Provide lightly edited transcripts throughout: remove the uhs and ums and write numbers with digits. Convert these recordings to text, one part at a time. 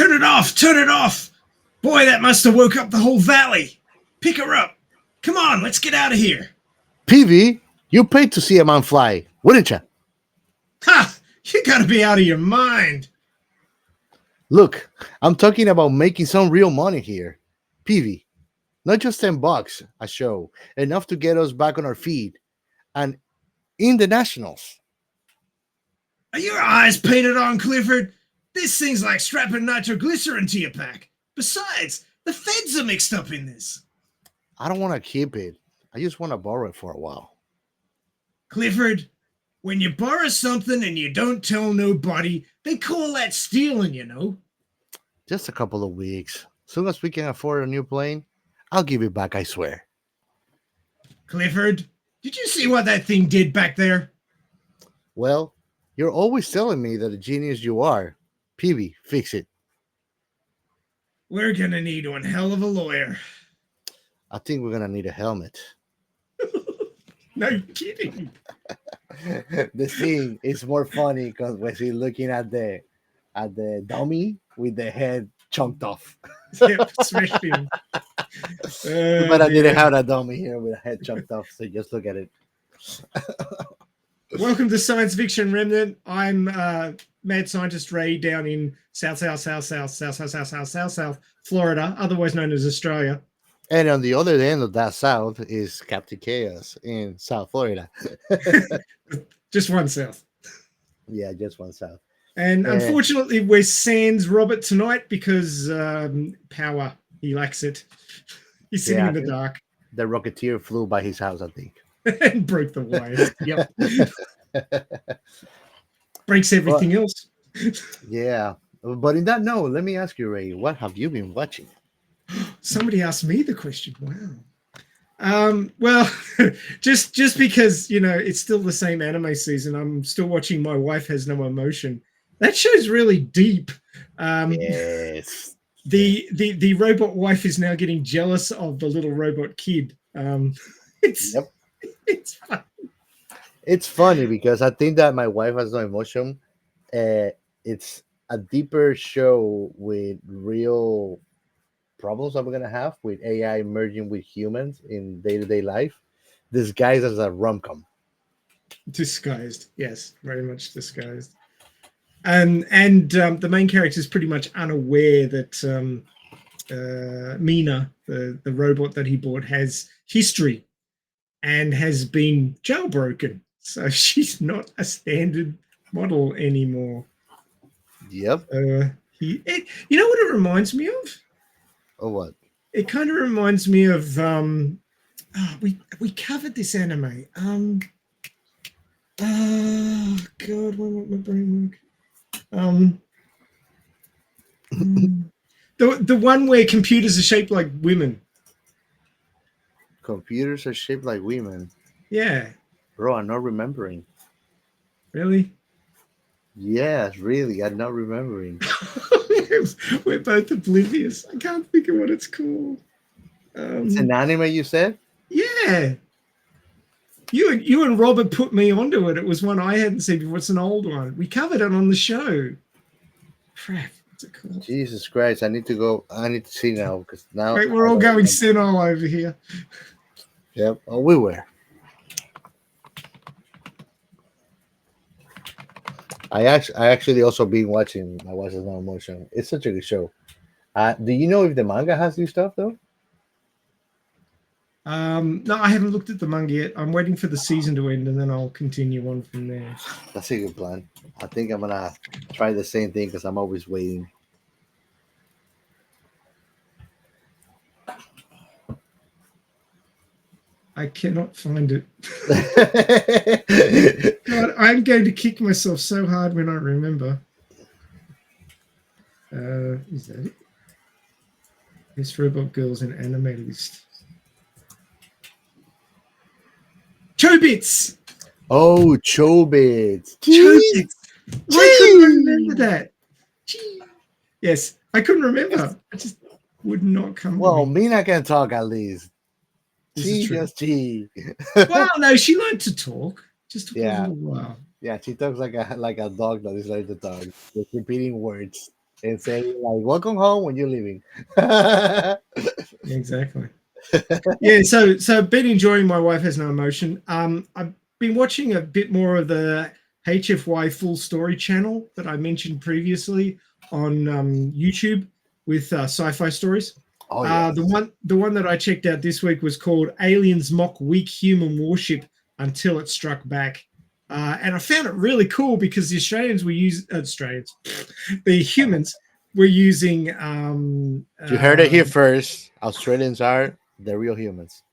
Turn it off! Turn it off! Boy, that must have woke up the whole valley. Pick her up. Come on, let's get out of here. PV, you paid to see a man fly, wouldn't you? Ha! You gotta be out of your mind. Look, I'm talking about making some real money here. PV, not just $10 a show, enough to get us back on our feet and in the nationals. Are your eyes painted on, Clifford? This thing's like strapping nitroglycerin to your pack. Besides, the feds are mixed up in this. I don't want to keep it. I just want to borrow it for a while. Clifford, when you borrow something and you don't tell nobody, they call that stealing, you know. Just a couple of weeks. Soon as we can afford a new plane, I'll give it back, I swear. Clifford, did you see what that thing did back there? Well, you're always telling me that a genius you are. PV, fix it. We're gonna need one hell of a lawyer. I think we're gonna need a helmet. No kidding. The scene is more funny because when she's looking at the dummy with the head chunked off. Yep, smashed him. But I didn't have that dummy here with a head chunked off, so just look at it. Welcome to Science Fiction Remnant. I'm mad scientist Ray down in South Florida, otherwise known as Australia. And on the other end of that south is Captain Chaos in South Florida. Just one south. Yeah, just one south. And unfortunately, we're sans Robert tonight because power. He lacks it. He's sitting in the dark. The Rocketeer flew by his house, I think. And broke the wires. Yep. Breaks everything else. Yeah. But in that note, let me ask you, Ray, what have you been watching? Somebody asked me the question. Wow. Well, just because, you know, it's still the same anime season, I'm still watching My Wife Has No Emotion. That show's really deep. Yes. The robot wife is now getting jealous of the little robot kid. It's fun. It's funny because I think that My Wife Has No Emotion. It's a deeper show with real problems that we're gonna have with AI merging with humans in day-to-day life, disguised as a rom-com. Disguised, yes, very much disguised. And the main character is pretty much unaware that Mina, the robot that he bought, has history and has been jailbroken. So she's not a standard model anymore. Yep. You know what it reminds me of? Oh, what? It kind of reminds me of we covered this anime. Oh God, why won't my brain work? The one where computers are shaped like women. Computers are shaped like women. Yeah. Bro, I'm not remembering. Really? Yes, really, I'm not remembering. We're both oblivious. I can't think of what it's called. It's an anime, you said? Yeah. You and Robert put me onto it. It was one I hadn't seen before. It's an old one. We covered it on the show. Crap. What's it called? Jesus Christ. I need to see now because now Wait, we're all going senile over here. Yep. Oh, we were. I actually also been watching My Wife Has No Emotion. It's such a good show. Do you know if the manga has new stuff though? No, I haven't looked at the manga yet. I'm waiting for the season to end and then I'll continue on from there. That's a good plan. I think I'm gonna try the same thing because I'm always waiting. I cannot find it. God, I'm going to kick myself so hard when I remember. Is that it? This robot girl's an anime list. Chobits! Oh, Chobits! Chobits! I couldn't remember that. Yes, I couldn't remember. I just would not come. Well, Mina can talk at least. G. Well, no, she learned to talk. Just took a little while. Yeah, she talks like a dog that is learning to talk. Just repeating words. and saying like "Welcome home" when you're leaving. Exactly. Yeah, so I've been enjoying My Wife Has No Emotion. I've been watching a bit more of the HFY Full Story channel that I mentioned previously on YouTube with sci-fi stories. Oh yeah. The one that I checked out this week was called Aliens Mock Weak Human Warship Until It Struck Back. And I found it really cool because the Australians were using Australians, the humans were using You heard it here first. Australians are the real humans.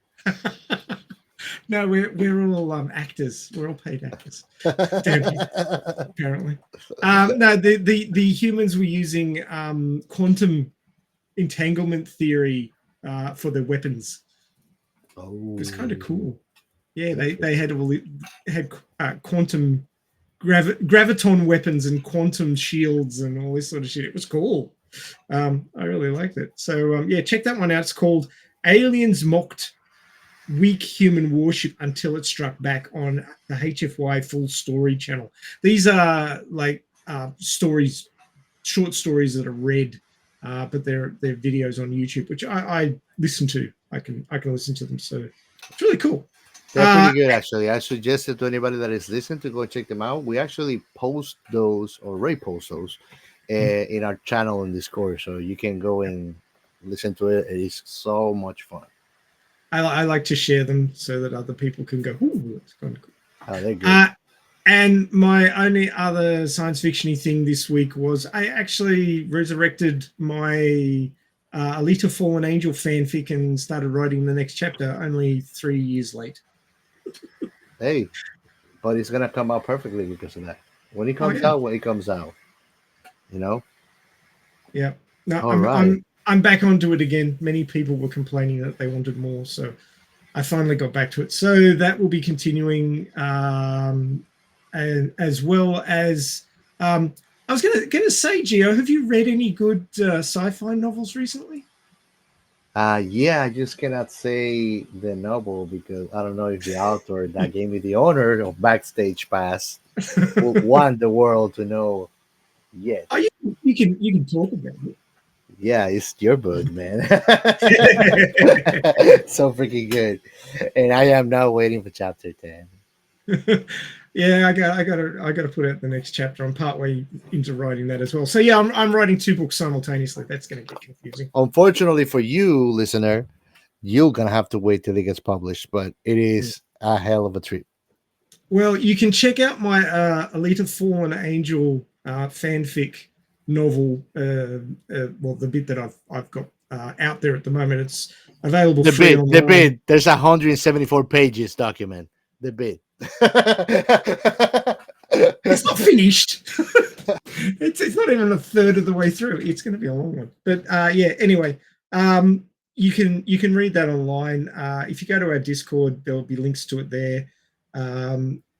no, we're all actors. We're all paid actors down here, apparently. No, the humans were using quantum entanglement theory for their weapons. Oh, It was kind of cool. Yeah, they had quantum graviton weapons and quantum shields and all this sort of shit. It was cool. I really liked it. So yeah, check that one out. It's called Aliens Mocked Weak Human Warship Until It Struck Back on the HFY Full Story channel. These are like stories, short stories that are read, but they're videos on YouTube, which I listen to. I can listen to them, so it's really cool. they're pretty good actually. I suggest it to anybody that is listening to go check them out. We actually post those or repost those in our channel in Discord, so you can go and listen to it. It is so much fun. I like to share them so that other people can go, ooh, that's kind of cool. Oh, they're good. And my only other science fiction-y thing this week was I actually resurrected my Alita Fallen Angel fanfic and started writing the next chapter only 3 years late. Hey, but it's gonna come out perfectly because of that. When it comes out, when it comes out, you know. Yeah. No, All right. I'm back onto it again. Many people were complaining that they wanted more, so I finally got back to it. So that will be continuing, and as well as I was gonna say, Gio, have you read any good sci-fi novels recently? Yeah, I just cannot say the novel because I don't know if the author that gave me the honor of backstage pass would want the world to know yet. Oh, you can talk about Yeah, it's your book, man. it. So freaking good. And I am now waiting for chapter 10. Yeah, I got to put out the next chapter. I'm partway into writing that as well. So yeah, I'm writing 2 books simultaneously. That's going to get confusing. Unfortunately for you, listener, you're gonna have to wait till it gets published, but it is a hell of a treat. Well, you can check out my Alita Fallen Angel fanfic novel. Well, the bit that I've got out there at the moment. It's available free The online. bid. There's 174 pages document. The bid. It's not finished. It's not even a third of the way through. It's going to be a long one. But yeah. Anyway, you can read that online. If you go to our Discord, there'll be links to it there.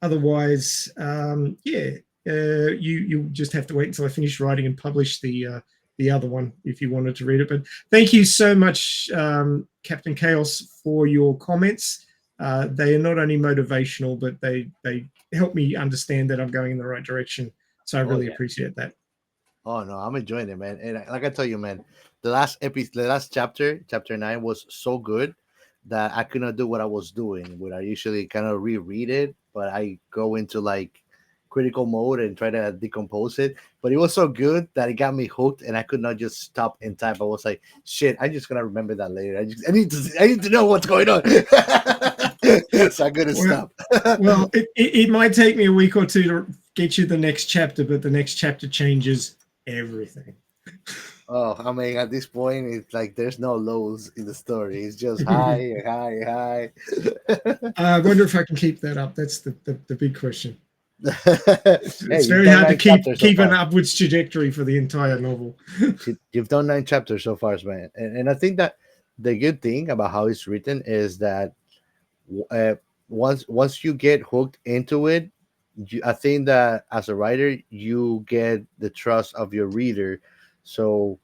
Otherwise, yeah, you just have to wait until I finish writing and publish the other one if you wanted to read it. But thank you so much, Captain Chaos, for your comments. They are not only motivational, but they help me understand that I'm going in the right direction. So I really appreciate that. Oh no, I'm enjoying it, man. And like I tell you, man, the last chapter, chapter 9, was so good that I could not do what I was doing. Where I usually kind of reread it, but I go into like critical mode and try to decompose it. But it was so good that it got me hooked, and I could not just stop and type. I was like, shit, I'm just gonna remember that later. I need to know what's going on. So I couldn't stop. Well, it might take me a week or two to get you the next chapter, but the next chapter changes everything. Oh, I mean, at this point, it's like there's no lows in the story. It's just high, high, high. I wonder if I can keep that up. That's the big question. Hey, It's very hard to keep an upwards trajectory for the entire novel. You've done 9 chapters so far, man, and I think that the good thing about how it's written is that once you get hooked into it, I think that as a writer, you get the trust of your reader, so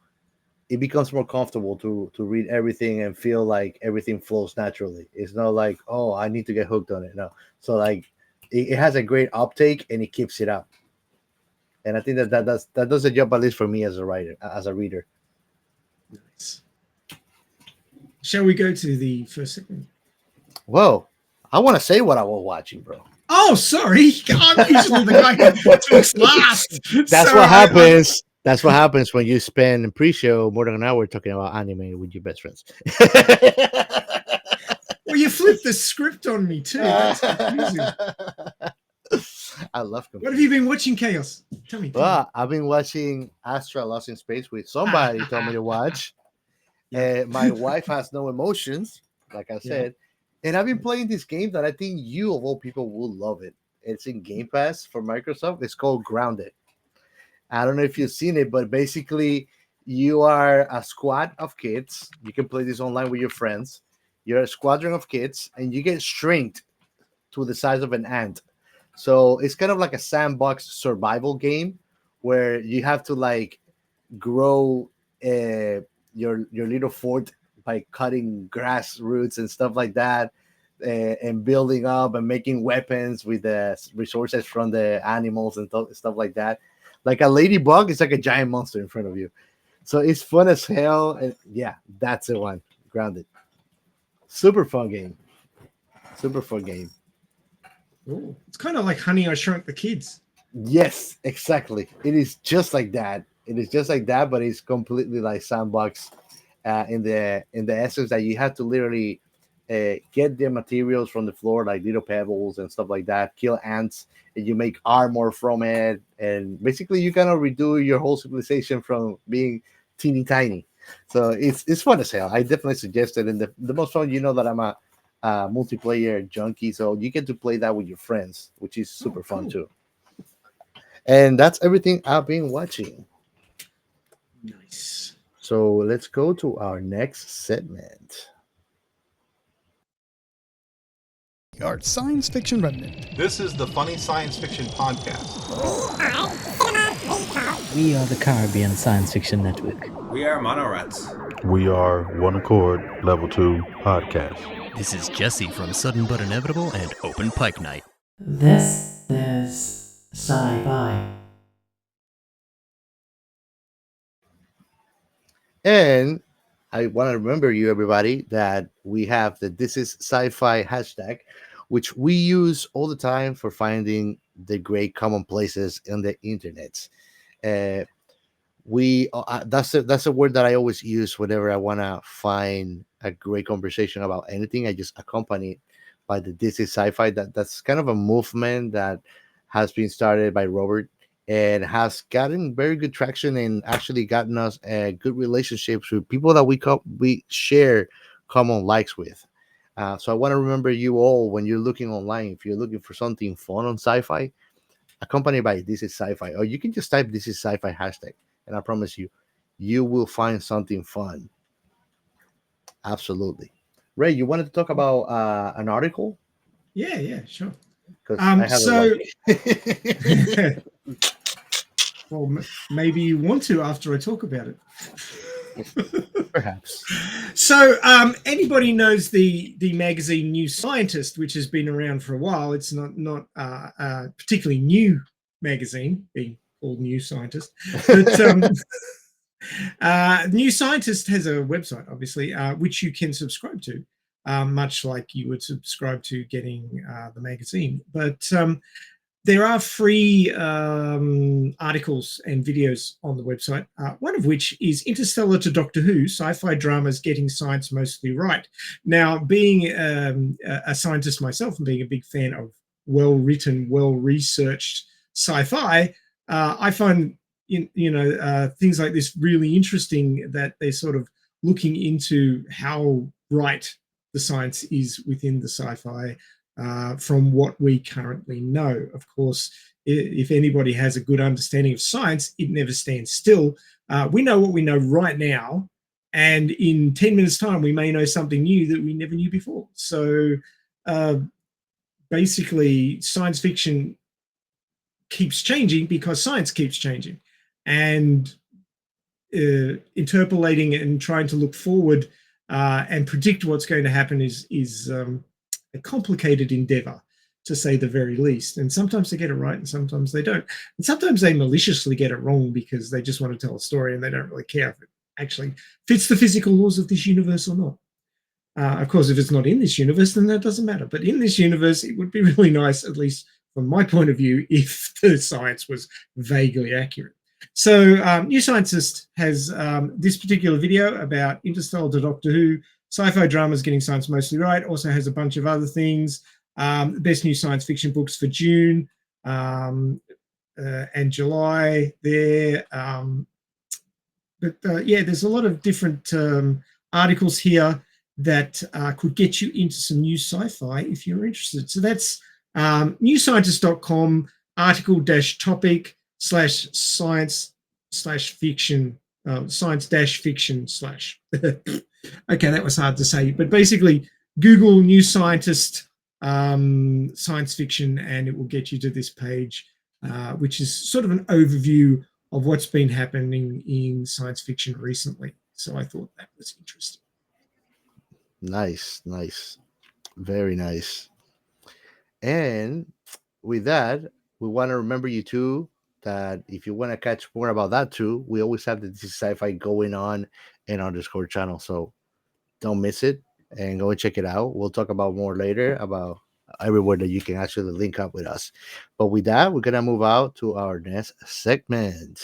it becomes more comfortable to read everything and feel like everything flows naturally. It's not like, oh, I need to get hooked on it. No, so like it has a great uptake and it keeps it up. and I think that does a job, at least for me as a writer, as a reader. Nice. Shall we go to the first segment? Well, I want to say what I was watching, bro. Oh, sorry. I'm usually the guy who talks last. That's what happens. That's what happens when you spend pre-show more than an hour talking about anime with your best friends. Well, you flipped the script on me too. That's confusing. I love confusion. What have you been watching, Chaos? Tell me. Well, I've been watching Astra Lost in Space, which somebody told me to watch. My wife has no emotions, like I said. And I've been playing this game that I think you, of all people, will love it. It's in Game Pass for Microsoft. It's called Grounded. I don't know if you've seen it, but basically, you are a squad of kids. You can play this online with your friends. You're a squadron of kids, and you get shrinked to the size of an ant. So it's kind of like a sandbox survival game where you have to like grow your little fort by cutting grass roots and stuff like that, and building up and making weapons with the resources from the animals and stuff like that. Like a ladybug, it's like a giant monster in front of you. So it's fun as hell. And yeah, that's the one. Grounded. Super fun game. Super fun game. Ooh, it's kind of like Honey, I Shrunk the Kids. Yes, exactly. It is just like that. It is just like that, but it's completely like sandbox in the essence that you have to literally get the materials from the floor, like little pebbles and stuff like that, kill ants, and you make armor from it. And basically, you kind of redo your whole civilization from being teeny tiny. So it's fun as hell. I definitely suggest it. And the most fun, you know that I'm a multiplayer junkie, so you get to play that with your friends, which is super fun too. And that's everything I've been watching. Nice. So let's go to our next segment. Our science fiction remnant. This is the Funny Science Fiction Podcast. We are the Caribbean Science Fiction Network. We are Monorats. We are One Accord Level 2 Podcast. This is Jesse from Sudden But Inevitable and Open Pike Night. This is Sci-Fi. And I want to remember you, everybody, that we have the This is Sci-Fi hashtag, which we use all the time for finding the great commonplaces in the internet. That's a word that I always use whenever I want to find a great conversation about anything. I just accompany it by the This is Sci-Fi. That's kind of a movement that has been started by Robert and has gotten very good traction and actually gotten us good relationships with people that we share common likes with. So I want to remember you all when you're looking online. If you're looking for something fun on sci-fi, accompanied by This is Sci-Fi, or you can just type This is Sci-Fi hashtag, and I promise you will find something fun. Absolutely. Ray, you wanted to talk about an article? Yeah, sure. Well, maybe you want to after I talk about it. Perhaps. So anybody knows the magazine New Scientist, which has been around for a while. It's not a particularly new magazine, being called New Scientist. But New Scientist has a website, obviously, which you can subscribe to, much like you would subscribe to getting the magazine. But there are free articles and videos on the website, one of which is Interstellar to Doctor Who, Sci-Fi Dramas Getting Science Mostly Right. Now, being a scientist myself and being a big fan of well-written, well-researched sci-fi, I find things like this really interesting, that they're sort of looking into how right the science is within the sci-fi from what we currently know. Of course, if anybody has a good understanding of science, it never stands still. We know what we know right now, and in 10 minutes' time, we may know something new that we never knew before. So basically, science fiction keeps changing because science keeps changing. And interpolating and trying to look forward and predict what's going to happen is a complicated endeavor. to say the very least. And sometimes they get it right and sometimes they don't. And sometimes they maliciously get it wrong because they just want to tell a story and they don't really care if it actually fits the physical laws of this universe or not. Of course, if it's not in this universe, then that doesn't matter. But in this universe, it would be really nice, at least from my point of view, if the science was vaguely accurate. So New Scientist has this particular video about Interstellar to Doctor Who, sci-fi dramas getting science mostly right, also has a bunch of other things. Best new science fiction books for June and July there. Yeah, there's a lot of different articles here that could get you into some new sci-fi if you're interested. So that's newscientist.com article-topic/science/fiction, science-fiction/. Okay, that was hard to say, but basically Google New Scientist science fiction and it will get you to this page, which is sort of an overview of what's been happening in science fiction recently. So I thought that was interesting. Nice. Very nice. And with that, we want to remember you too that if you want to catch more about that too, we always have the This is Sci-Fi going on in our Discord channel. So don't miss it and go and check it out. We'll talk about more later about everywhere that you can actually link up with us. But with that, we're going to move out to our next segment.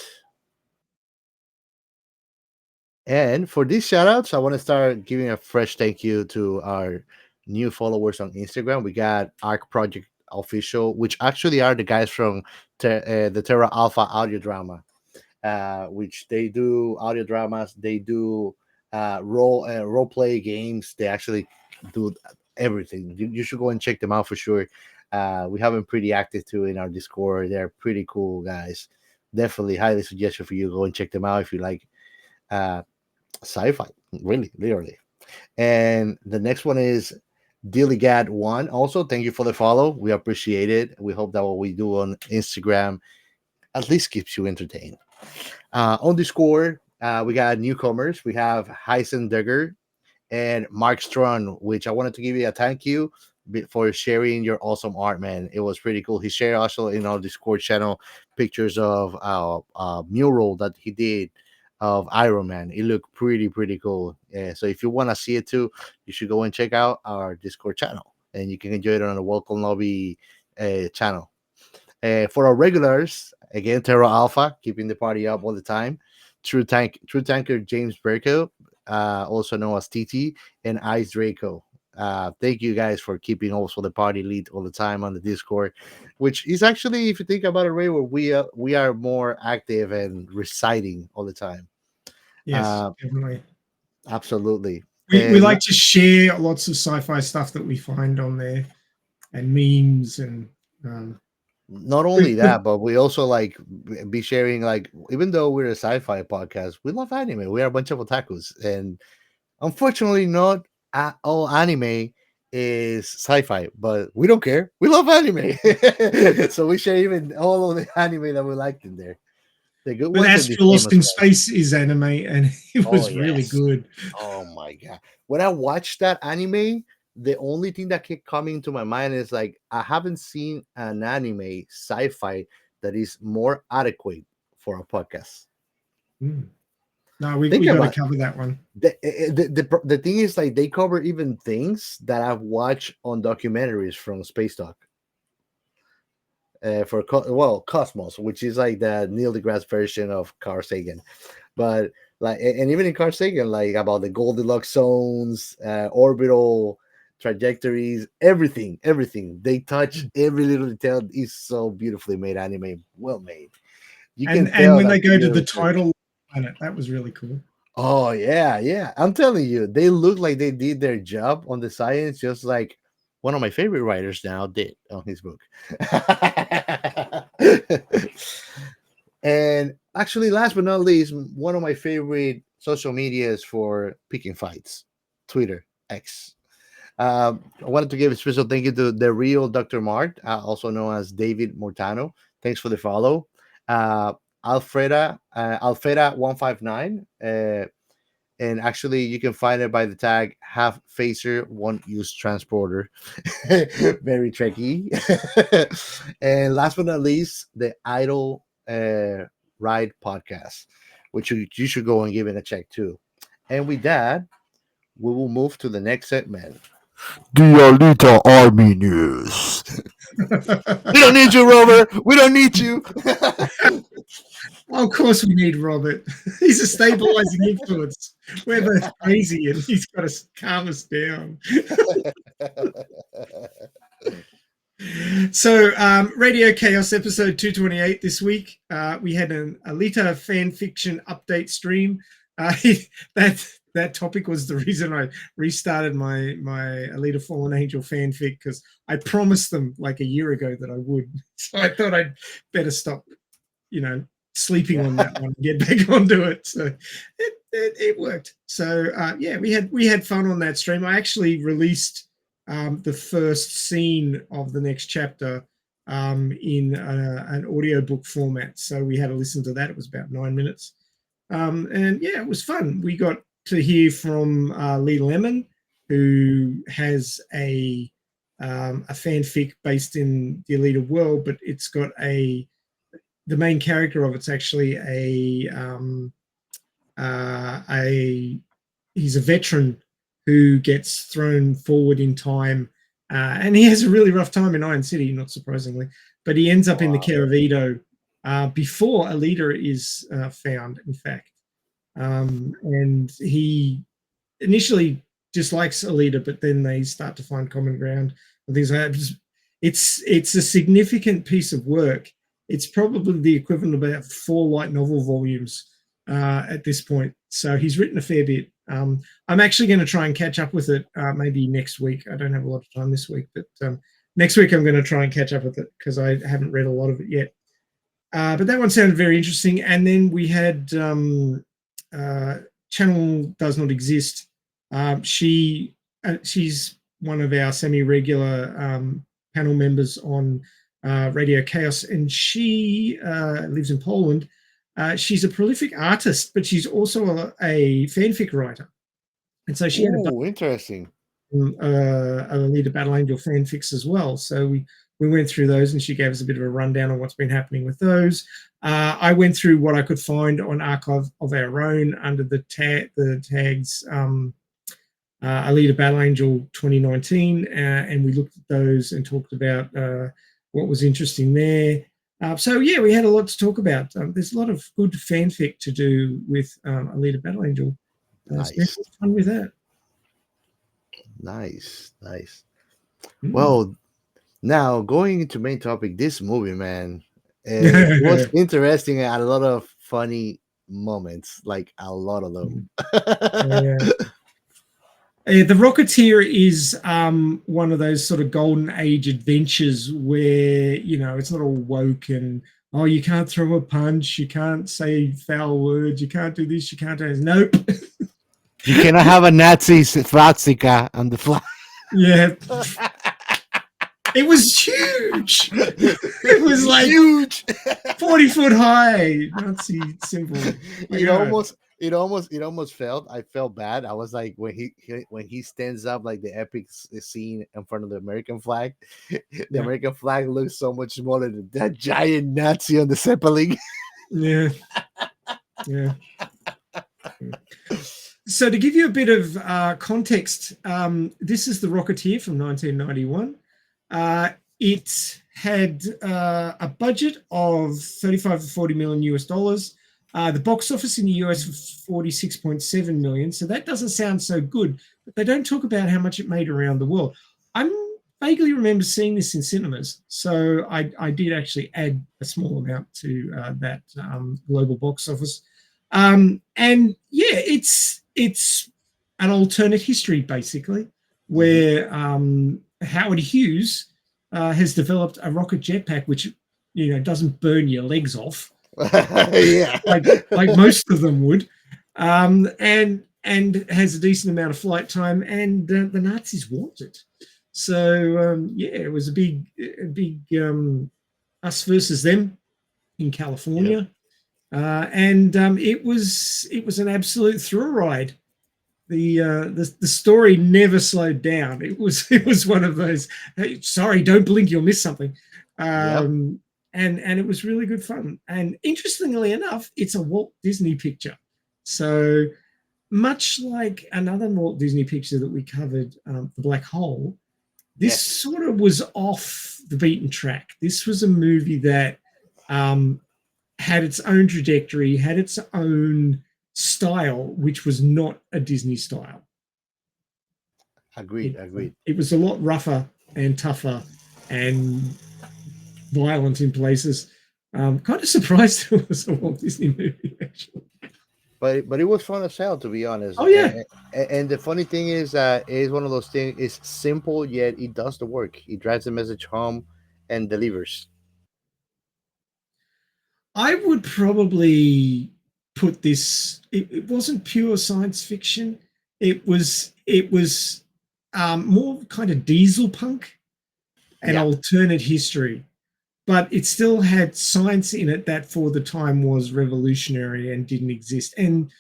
And for these shout outs, I want to start giving a fresh thank you to our new followers on Instagram. We got Arc Project Official, which actually are the guys from the Terra Alpha audio drama, which they do audio dramas. They do role play games. They actually do everything. You should go and check them out for sure. We have them pretty active too in our Discord. They're pretty cool guys. Definitely highly suggest for you go and check them out if you like sci-fi, really, literally. And the next one is Dilligad1. Also, thank you for the follow. We appreciate it. We hope that what we do on Instagram at least keeps you entertained. On Discord, we got newcomers. We have Heisenberger and Mark Strong, which I wanted to give you a thank you for sharing your awesome art, man. It was pretty cool. He shared also in our Discord channel pictures of a mural that he did of Iron Man. It looked pretty cool. So if you want to see it too, you should go and check out our Discord channel, and you can enjoy it on the Welcome Lobby channel. For our regulars, again, Terra Alpha, keeping the party up all the time. Truetankerjamesvercko, also known as TT, and Ice Draco. Thank you guys for keeping also the party lead all the time on the Discord, which is actually, if you think about it, Ray, where we are more active and reciting all the time. Yes, definitely. Absolutely. We like to share lots of sci-fi stuff that we find on there and memes and not only that, but we also like be sharing, like, even though we're a sci-fi podcast, we love anime. We are a bunch of otakus, and unfortunately not all anime is sci-fi, but we don't care. We love anime. So we share even all of the anime that we liked in there. The good but ones. Astro Lost in Space is anime, and it was really good. Oh my god. When I watched that anime, the only thing that kept coming to my mind is like, I haven't seen an anime sci-fi that is more adequate for a podcast. No, we got to cover that one. The thing is, like, they cover even things that I've watched on documentaries from Space Talk. For Cosmos, which is like the Neil deGrasse version of Carl Sagan, but like, and even in Carl Sagan, like about the Goldilocks zones, orbital trajectories, everything they touch, every little detail is so beautifully made. Anime, well made. And when they go to the tidal planet, that was really cool. Oh yeah, I'm telling you, they look like they did their job on the science, just like one of my favorite writers now did on his book. And actually, last but not least, one of my favorite social medias for picking fights, Twitter, X. I wanted to give a special thank you to the real Dr. Mart, also known as David Mortano. Thanks for the follow. Alfreda 159. And actually, you can find it by the tag "Half Phaser, Won't Use Transporter." Very tricky. And last but not least, the Idle Ride podcast, which you should go and give it a check too. And with that, we will move to the next segment. The Alita Army News. We don't need you, Rover. We don't need you. Of course, we need Robert. He's a stabilizing influence. We're both crazy, and he's got to calm us down. So, Radio Chaos episode 228 this week. We had an Alita fan fiction update stream. That topic was the reason I restarted my Alita Fallen Angel fanfic, because I promised them like a year ago that I would. So I thought I'd better stop, sleeping on that one and get back onto it. So it worked. So yeah, we had fun on that stream. I actually released the first scene of the next chapter in an audiobook format. So we had to listen to that. It was about 9 minutes. And yeah, it was fun. We got to hear from Lee Lemon, who has a fanfic based in the Alita world, but it's got the main character of it's actually he's a veteran who gets thrown forward in time, and he has a really rough time in Iron City, not surprisingly, but he ends up in the care of Ito before Alita is found, in fact. And he initially dislikes Alita, but then they start to find common ground and things like that. It's a significant piece of work. It's probably the equivalent of about 4 light novel volumes at this point. So he's written a fair bit. I'm actually going to try and catch up with it maybe next week. I don't have a lot of time this week, but next week I'm going to try and catch up with it because I haven't read a lot of it yet. But that one sounded very interesting. And then we had Channel Does Not Exist. She's one of our semi-regular panel members on Radio Chaos, and she lives in Poland. She's a prolific artist, but she's also a fanfic writer. And so she had interesting. Alita Battle Angel fanfics as well. So we went through those, and she gave us a bit of a rundown on what's been happening with those. I went through what I could find on Archive of Our Own under the tags Alita Battle Angel 2019, and we looked at those and talked about what was interesting there. So yeah, we had a lot to talk about. There's a lot of good fanfic to do with Alita Battle Angel. Nice. So fun with that. Nice. Well, now going into main topic, this movie, man, it was interesting and a lot of funny moments, like a lot of them. The Rocketeer is one of those sort of golden age adventures where, it's not all woke and, you can't throw a punch, you can't say foul words, you can't do this, you can't do this. Nope. You cannot have a Nazi swastika on the fly. Yeah. It was huge. It was like huge, 40-foot high Nazi symbol. It almost felt. I felt bad. I was like, when he stands up, like the epic scene in front of the American flag. The American flag looks so much smaller than that giant Nazi on the Zeppelin. Yeah. So to give you a bit of context, this is the Rocketeer from 1991. It had a budget of 35 to 40 million US dollars. The box office in the US was 46.7 million. So that doesn't sound so good, but they don't talk about how much it made around the world. I vaguely remember seeing this in cinemas. So I did actually add a small amount to that global box office. And yeah, it's an alternate history, basically, where Howard Hughes has developed a rocket jetpack, which, doesn't burn your legs off. Yeah, like most of them would, and has a decent amount of flight time, and the Nazis want it. So yeah, it was a big us versus them in California, and it was an absolute thrill ride. the story never slowed down. It was one of those, hey, sorry, don't blink, you'll miss something. And it was really good fun. And interestingly enough, it's a Walt Disney picture. So much like another Walt Disney picture that we covered, The Black Hole, this sort of was off the beaten track. This was a movie that had its own trajectory, had its own style, which was not a Disney style. Agreed. It was a lot rougher and tougher and violent in places. Kind of surprised it was a Walt Disney movie, actually. But it was fun as hell, to be honest. Oh yeah. And the funny thing is that it is one of those things. It's simple, yet it does the work. It drives the message home and delivers. I would probably put this. It wasn't pure science fiction. It was more kind of diesel punk and alternate history, but it still had science in it that for the time was revolutionary and didn't exist, and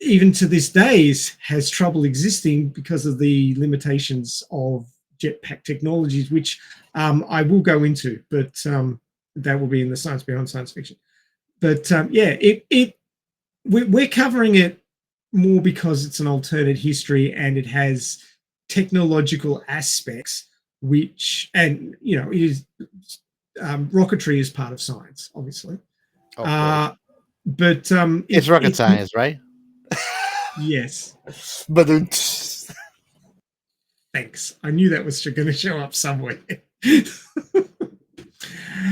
even to this day has trouble existing because of the limitations of jetpack technologies, which I will go into, but that will be in the science behind science fiction. But we're covering it more because it's an alternate history and it has technological aspects, which, and you know, it is rocketry is part of science, obviously. But it's rocket science, right? Yes. But thanks. I knew that was going to show up somewhere.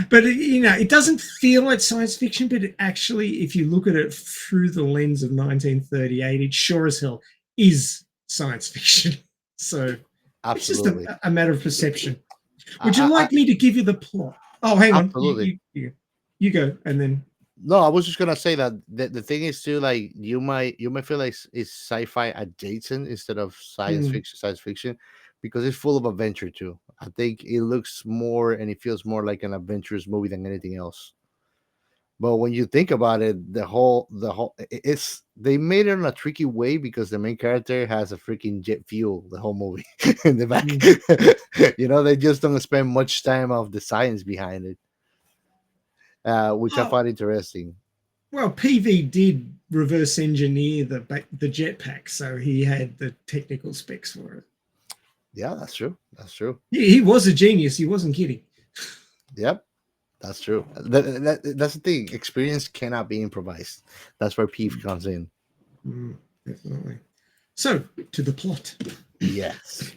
But it doesn't feel like science fiction, but it actually, if you look at it through the lens of 1938, it sure as hell is science fiction. So absolutely, it's just a matter of perception. Would you like me to give you the plot? Oh, hang on. Absolutely. You go, and then. No, I was just gonna say that the thing is too, like you might feel like it's sci-fi adjacent instead of science fiction, because it's full of adventure too. I think it looks more and it feels more like an adventurous movie than anything else. But when you think about it, the whole they made it in a tricky way because the main character has a freaking jet fuel the whole movie in the back. They just don't spend much time of the science behind it, which I find interesting. Well, PV did reverse engineer the jetpack, so he had the technical specs for it. Yeah, that's true. He was a genius. He wasn't kidding. Yep. That's true. That's the thing. Experience cannot be improvised. That's where PV comes in. Definitely. So, to the plot. Yes.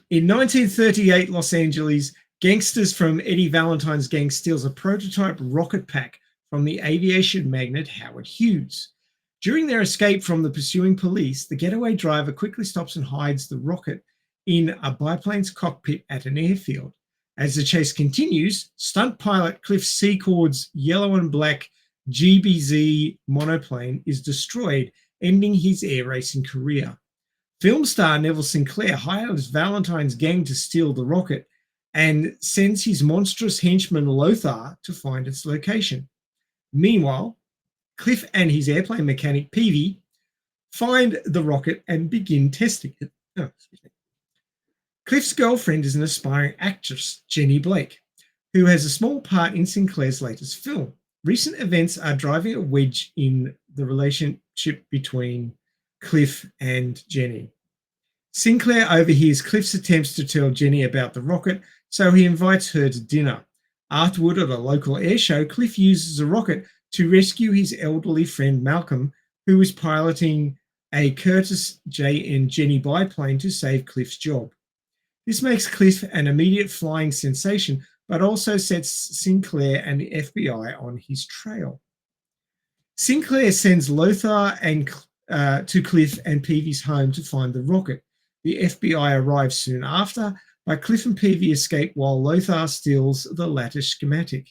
In 1938 Los Angeles, gangsters from Eddie Valentine's gang steals a prototype rocket pack from the aviation magnate Howard Hughes. During their escape from the pursuing police, the getaway driver quickly stops and hides the rocket in a biplane's cockpit at an airfield. As the chase continues, stunt pilot Cliff Secord's yellow and black GBZ monoplane is destroyed, ending his air racing career. Film star Neville Sinclair hires Valentine's gang to steal the rocket and sends his monstrous henchman Lothar to find its location. Meanwhile, Cliff and his airplane mechanic Peavy find the rocket and begin testing it. Oh, excuse me. Cliff's girlfriend is an aspiring actress, Jenny Blake, who has a small part in Sinclair's latest film. Recent events are driving a wedge in the relationship between Cliff and Jenny. Sinclair overhears Cliff's attempts to tell Jenny about the rocket, so he invites her to dinner. Afterward, at a local air show, Cliff uses a rocket to rescue his elderly friend Malcolm, who is piloting a Curtiss J and Jenny biplane to save Cliff's job. This makes Cliff an immediate flying sensation, but also sets Sinclair and the FBI on his trail. Sinclair sends Lothar to Cliff and Peavy's home to find the rocket. The FBI arrives soon after, but Cliff and Peavy escape while Lothar steals the latter's schematic.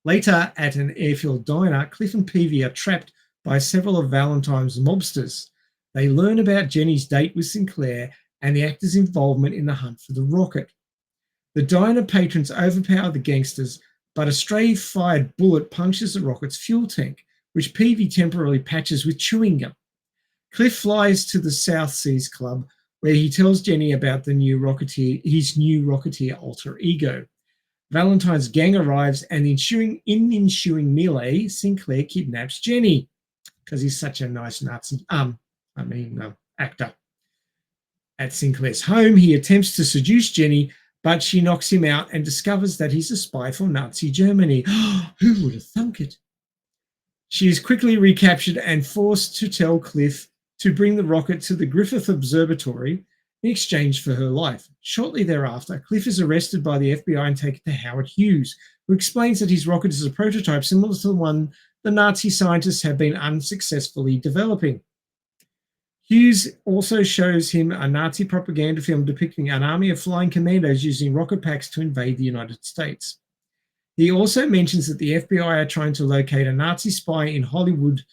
Later, at an airfield diner, Cliff and Peavy are trapped by several of Valentine's mobsters. They learn about Jenny's date with Sinclair and the actor's involvement in the hunt for the rocket. The diner patrons overpower the gangsters, but a stray-fired bullet punctures the rocket's fuel tank, which Peavy temporarily patches with chewing gum. Cliff flies to the South Seas Club, where he tells Jenny about his new Rocketeer alter ego. Valentine's gang arrives, and in the ensuing melee, Sinclair kidnaps Jenny because he's such a nice Nazi actor. At Sinclair's home, he attempts to seduce Jenny, but she knocks him out and discovers that he's a spy for Nazi Germany. Who would have thunk it? She is quickly recaptured and forced to tell Cliff to bring the rocket to the Griffith Observatory in exchange for her life. Shortly thereafter, Cliff is arrested by the FBI and taken to Howard Hughes, who explains that his rocket is a prototype similar to the one the Nazi scientists have been unsuccessfully developing. Hughes also shows him a Nazi propaganda film depicting an army of flying commandos using rocket packs to invade the United States. He also mentions that the FBI are trying to locate a Nazi spy in Hollywood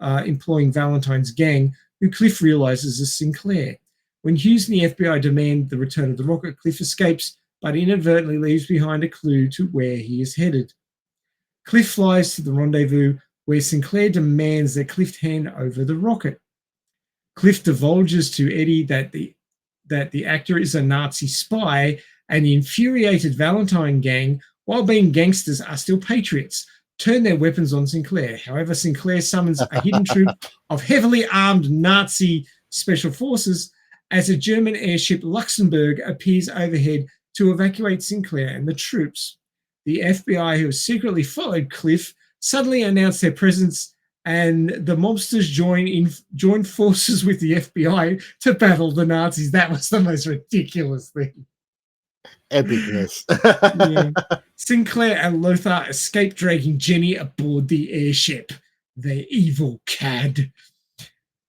employing Valentine's gang, who Cliff realizes is Sinclair. When Hughes and the FBI demand the return of the rocket, Cliff escapes, but inadvertently leaves behind a clue to where he is headed. Cliff flies to the rendezvous, where Sinclair demands that Cliff hand over the rocket. Cliff divulges to Eddie that the actor is a Nazi spy, and the infuriated Valentine gang, while being gangsters, are still patriots, turn their weapons on Sinclair. However, Sinclair summons a hidden troop of heavily armed Nazi special forces as a German airship Luxembourg appears overhead to evacuate Sinclair and the troops. The FBI, who has secretly followed Cliff, suddenly announce their presence, and the mobsters join forces with the FBI to battle the Nazis. That was the most ridiculous thing. Epicness. Yeah. Sinclair and Lothar escape, dragging Jenny aboard the airship. The evil cad.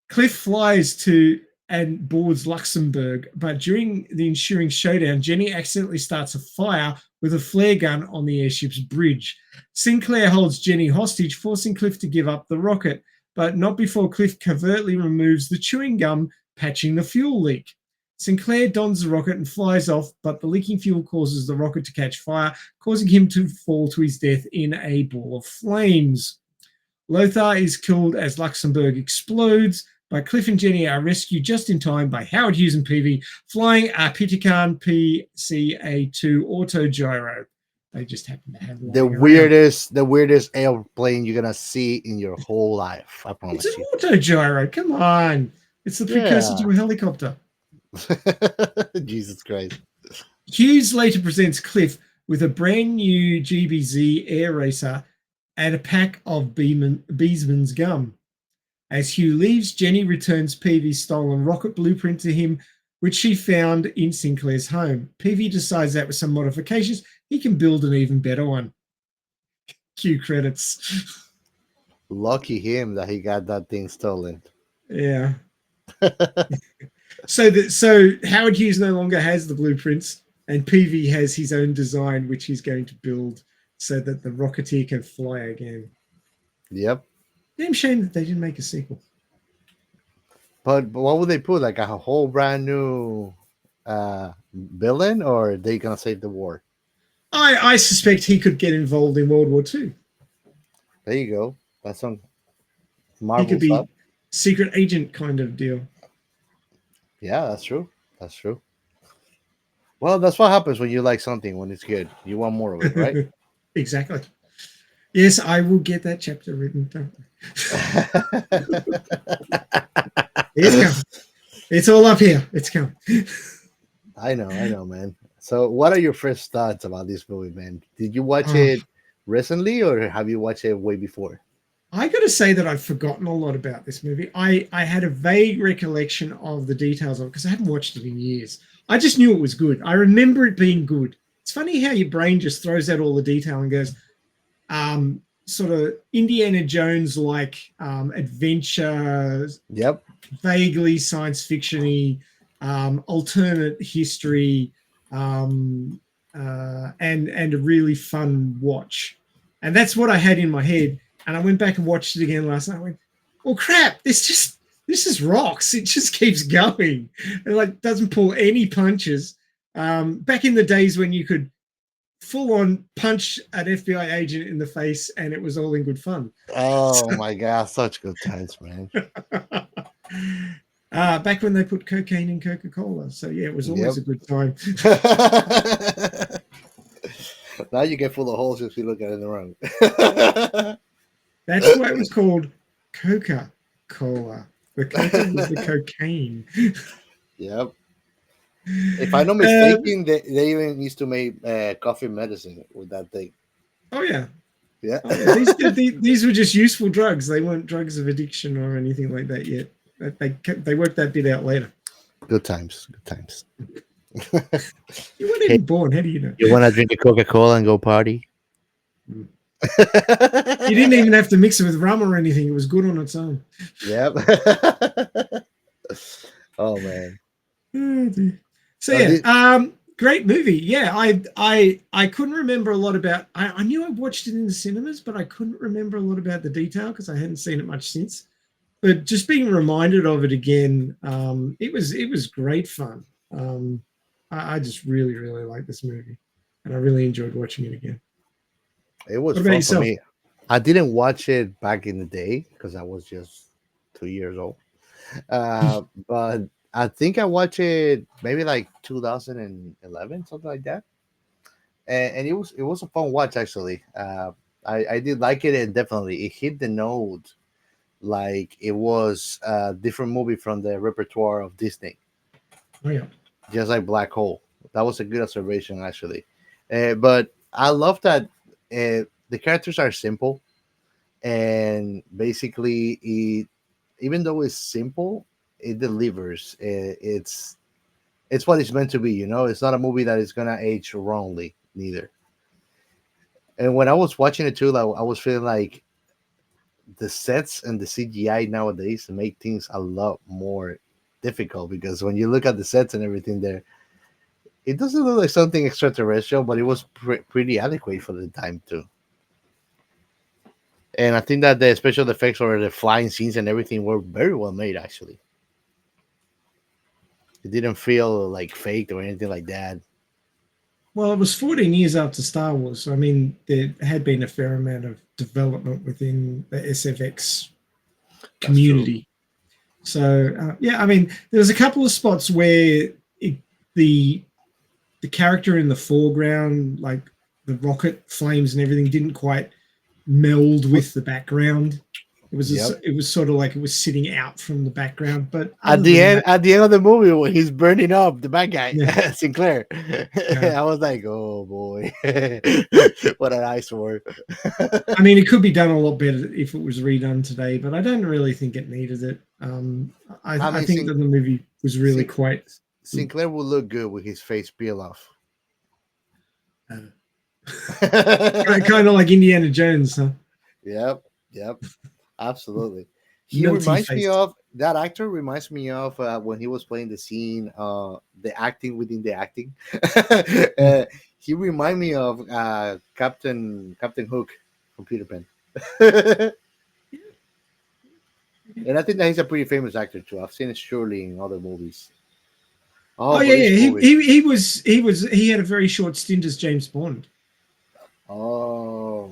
Cliff flies to and boards Luxembourg, but during the ensuing showdown, Jenny accidentally starts a fire with a flare gun on the airship's bridge. Sinclair holds Jenny hostage, forcing Cliff to give up the rocket, but not before Cliff covertly removes the chewing gum, patching the fuel leak. Sinclair dons the rocket and flies off, but the leaking fuel causes the rocket to catch fire, causing him to fall to his death in a ball of flames. Lothar is killed as Luxembourg explodes, but Cliff and Jenny are rescued just in time by Howard Hughes and Peavy flying a Pitacan PCA-2 autogyro. They just happen to have the weirdest airplane you're gonna see in your whole life. I promise it's you. It's an autogyro. Come on, it's the precursor to a helicopter. Jesus Christ. Hughes later presents Cliff with a brand new GBZ air racer and a pack of Beesman's gum. As Hugh leaves, Jenny returns Peavy's stolen rocket blueprint to him, which she found in Sinclair's home. Peavy decides that with some modifications, he can build an even better one. Cue credits. Lucky him that he got that thing stolen. Yeah. So Howard Hughes no longer has the blueprints, and Peavy has his own design, which he's going to build so that the Rocketeer can fly again. Yep. Damn shame that they didn't make a sequel. But what would they put? Like a whole brand new villain, or are they gonna save the war? I suspect he could get involved in World War II. There you go. That's some Marvel He could be stuff. secret agent kind of deal. Yeah, that's true. That's true. Well, that's what happens when you like something when it's good. You want more of it, right? Exactly. Yes, I will get that chapter written down. It's coming. It's all up here. It's coming. I know, man. So, what are your first thoughts about this movie, man? Did you watch it recently, or have you watched it way before? I got to say that I've forgotten a lot about this movie. I had a vague recollection of the details of it because I hadn't watched it in years. I just knew it was good. I remember it being good. It's funny how your brain just throws out all the detail and goes, sort of Indiana Jones-like adventure, Yep. vaguely science fiction-y, alternate history, and a really fun watch. And that's what I had in my head. And I went back and watched it again last night. I went, "Oh crap! This is rocks. It just keeps going. It doesn't pull any punches." Back in the days when you could full on punch an FBI agent in the face and it was all in good fun. Oh my God, such good times, man. Back when they put cocaine in Coca-Cola. So yeah, it was always a good time. Now you get full of holes if you look at it wrong. That's why it was called Coca-Cola. The Coca was the cocaine. Yep. If I'm not mistaken, they even used to make coffee medicine with that thing. Oh yeah. Yeah. Oh, yeah. These were just useful drugs. They weren't drugs of addiction or anything like that yet. They worked that bit out later. Good times. Good times. You weren't even born. How do you know? You want to drink a Coca-Cola and go party? You didn't even have to mix it with rum or anything. It was good on its own. Yep. Oh man. Oh, dear. So yeah, great movie. Yeah, I couldn't remember a lot about. I knew I watched it in the cinemas, but I couldn't remember a lot about the detail because I hadn't seen it much since. But just being reminded of it again, it was great fun. I just really liked this movie, and I really enjoyed watching it again. It was fun for me. I didn't watch it back in the day because I was just 2 years old. But I think I watched it maybe like 2011, something like that. And it was a fun watch actually. I did like it, and definitely it hit the note like it was a different movie from the repertoire of Disney. Oh yeah. Just like Black Hole. That was a good observation actually. But I love that the characters are simple, and basically even though it's simple, it delivers. It's what it's meant to be. It's not a movie that is gonna age wrongly neither. And when I was watching it too, I was feeling like the sets and the CGI nowadays make things a lot more difficult, because when you look at the sets and everything there, it doesn't look like something extraterrestrial, but it was pretty adequate for the time too. And I think that the special effects or the flying scenes and everything were very well made, actually. It didn't feel like faked or anything like that. Well, it was 14 years after Star Wars. So, I mean, there had been a fair amount of development within the SFX community. So, yeah, I mean, there's a couple of spots where the character in the foreground, like the rocket flames and everything, didn't quite meld with the background. It was sort of like it was sitting out from the background. But at the end of the movie, when he's burning up the bad guy, Sinclair, I was like, oh boy, what an eyesore. I mean, it could be done a lot better if it was redone today, but I don't really think it needed it. I think that the movie was really quite. Sinclair will look good with his face peel off. Kind of like Indiana Jones, huh? Yep, absolutely. That actor reminds me of when he was playing the scene, the acting within the acting. He reminds me of Captain Hook from Peter Pan. And I think that he's a pretty famous actor too. I've seen it surely in other movies. He had a very short stint as James Bond. Oh,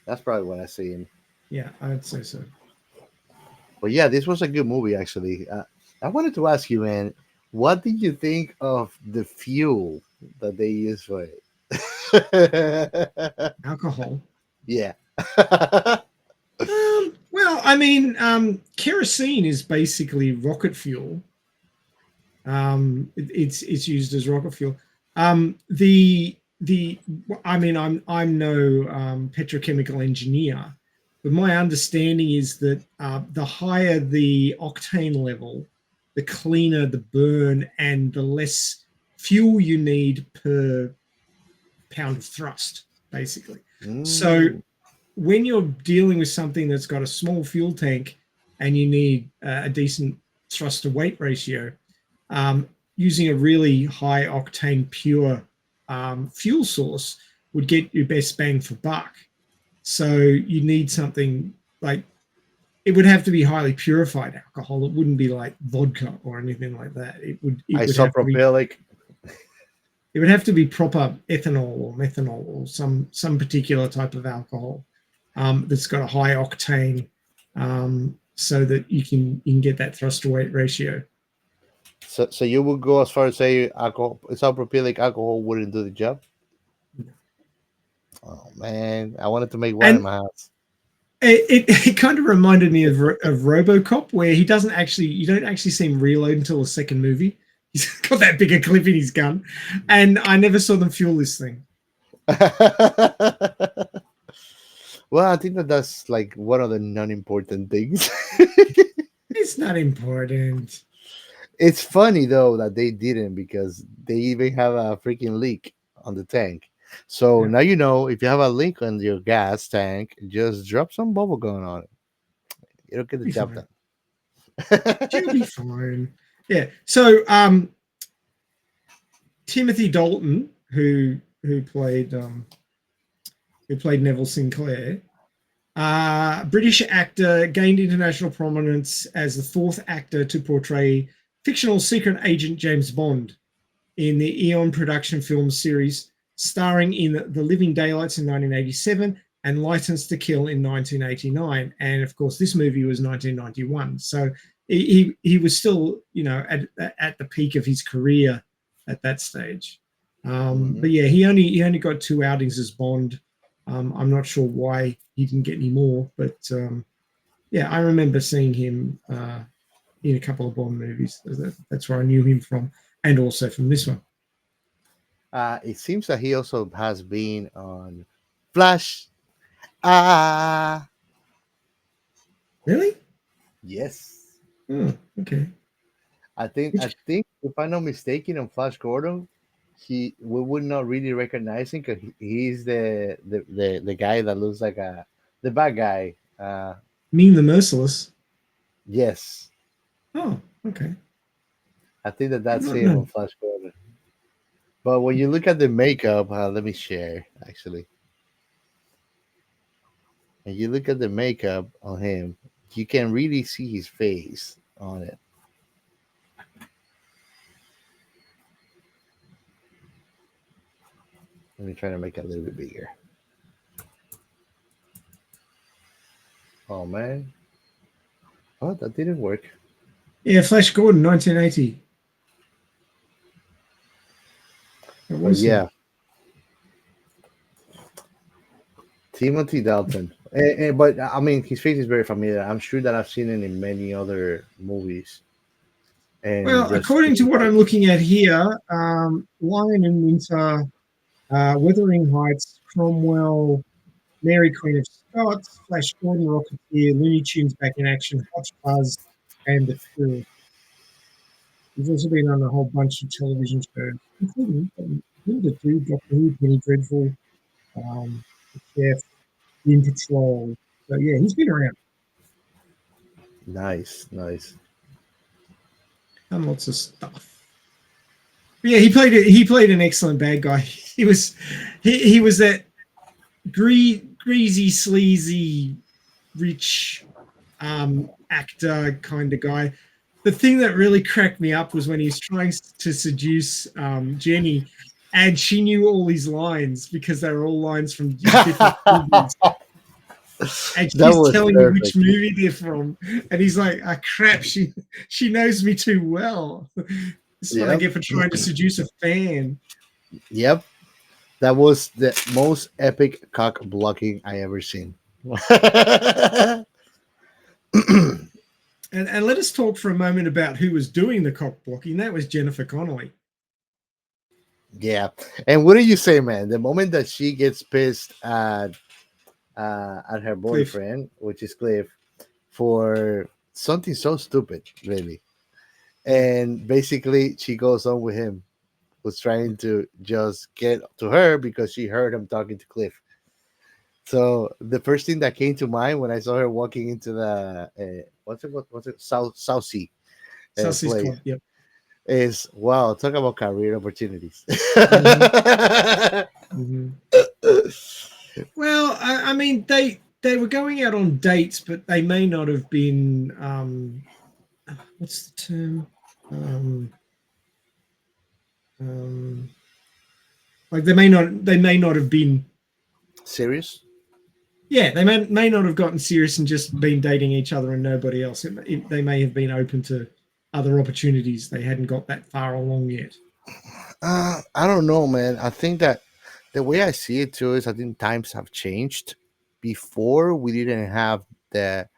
that's probably when I see him. Yeah, I'd say so. But yeah, this was a good movie, actually. I wanted to ask you, man, what did you think of the fuel that they used for it? Alcohol. Yeah. Well, I mean, kerosene is basically rocket fuel. It's used as rocket fuel. I mean, I'm no petrochemical engineer, but my understanding is that the higher the octane level, the cleaner the burn and the less fuel you need per pound of thrust, basically. So when you're dealing with something that's got a small fuel tank and you need a decent thrust to weight ratio, using a really high octane pure fuel source would get your best bang for buck. So you need something like, it would have to be highly purified alcohol. It wouldn't be like vodka or anything like that. It would have to be proper ethanol or methanol or some particular type of alcohol that's got a high octane so that you can get that thrust to weight ratio. So you would go as far as say alcohol, isopropylic alcohol wouldn't do the job? Oh man, I wanted to make one in my house. It kind of reminded me of RoboCop, where you don't actually see him reload until the second movie. He's got that bigger clip in his gun, and I never saw them fuel this thing. Well, I think that's like one of the non-important things. It's not important. It's funny though that they didn't, because they even have a freaking leak on the tank. So now you know, if you have a leak on your gas tank, just drop some bubble gum on it. It'll get the job done. You'll be fine. Yeah. So Timothy Dalton, who played Neville Sinclair, British actor, gained international prominence as the fourth actor to portray fictional secret agent James Bond in the Eon production film series, starring in The Living Daylights in 1987 and License to Kill in 1989. And of course, this movie was 1991. So he was still, at the peak of his career at that stage. But yeah, he only got 2 outings as Bond. I'm not sure why he didn't get any more, but yeah, I remember seeing him in a couple of Bond movies. That's where I knew him from, and also from this one. It seems that he also has been on Flash. Really? Yes. Oh, okay. I think if I'm not mistaken, on Flash Gordon, we would not really recognize him because he's the guy that looks like the bad guy. Mean the Merciless. Yes. Oh, okay. I think that's him on Flash Gordon. But when you look at the makeup, let me share actually. And you look at the makeup on him, you can really see his face on it. Let me try to make it a little bit bigger. Oh man. Oh, that didn't work. Yeah, Flash Gordon, 1980. But yeah. Timothy Dalton. But I mean, his face is very familiar. I'm sure that I've seen it in many other movies. And well, according to what I'm looking at here, Lion in Winter, Wuthering Heights, Cromwell, Mary Queen of Scots, Flash Gordon, Rocketeer, Looney Tunes Back in Action, Hot Fuzz, and The Crew. He's also been on a whole bunch of television shows, including The Crew, Doctor Who, Penny Dreadful, The Chef, In Patrol. So yeah, he's been around. Nice. Done lots of stuff. But yeah, he played an excellent bad guy. He was that greasy, sleazy, rich actor kind of guy. The thing that really cracked me up was when he was trying to seduce Jenny, and she knew all his lines because they were all lines from different movies. And she's telling you which movie they're from, and he's like, "Ah, crap! She knows me too well." This is what I get for trying to seduce a fan. Yep, that was the most epic cock blocking I ever seen. And let us talk for a moment about who was doing the cock blocking. That was Jennifer Connelly. Yeah, and what do you say, man? The moment that she gets pissed at her boyfriend, which is Cliff, for something so stupid, really, and basically she goes on with him, who's trying to just get to her because she heard him talking to Cliff. So the first thing that came to mind when I saw her walking into the what's it South Sea South Seas Club, yep. Is wow, talk about career opportunities. Mm-hmm. Well, I mean, they were going out on dates, but they may not have been. What's the term? Like they may not have been serious. Yeah, they may not have gotten serious and just been dating each other and nobody else. They may have been open to other opportunities. They hadn't got that far along yet. I don't know, man. I think that the way I see it too is I think times have changed. Before we didn't have the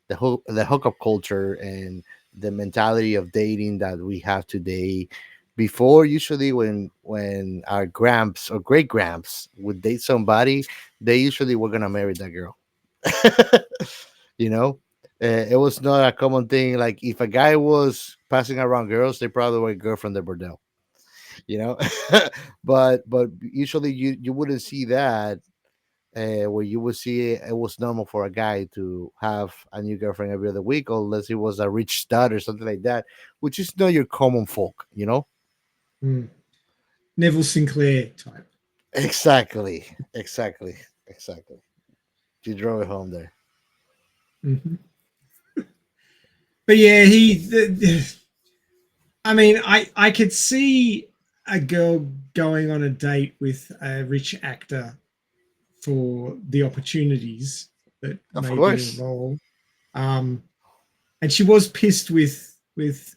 hookup culture and the mentality of dating that we have today. Before, usually when our gramps or great gramps would date somebody, they usually were gonna marry that girl. you know, it was not a common thing. Like if a guy was passing around girls, they probably were a girl from the bordel. You know, but usually you wouldn't see that where you would see it was normal for a guy to have a new girlfriend every other week, unless he was a rich stud or something like that, which is not your common folk, you know? Mm. Neville Sinclair type. Exactly. You drove it home there. Mm-hmm. But yeah, I mean, I could see a girl going on a date with a rich actor for the opportunities that Of may be course, involved. And she was pissed with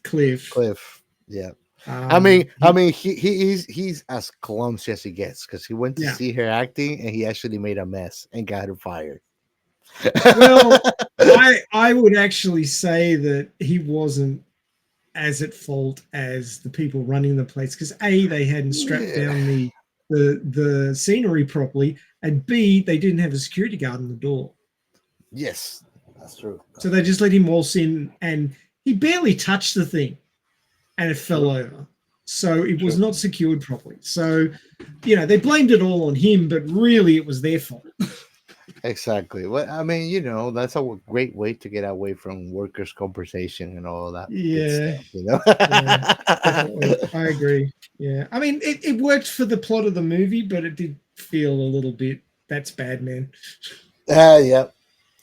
Cliff. Cliff. Yeah. I mean, he's as clumsy as he gets because he went to Yeah. see her acting and he actually made a mess and got her fired. Well, I would actually say that he wasn't as at fault as the people running the place because A, they hadn't strapped down the scenery properly, and B, they didn't have a security guard on the door. Yes, that's true. So they just let him waltz in, and he barely touched the thing, and it fell over. So it was not secured properly. So, they blamed it all on him, but really it was their fault. Exactly. Well, I mean, that's a great way to get away from workers' compensation and all of that. Yeah. Good stuff, Yeah, I agree. Yeah. I mean, it worked for the plot of the movie, but it did feel a little bit, that's bad, man. Yeah,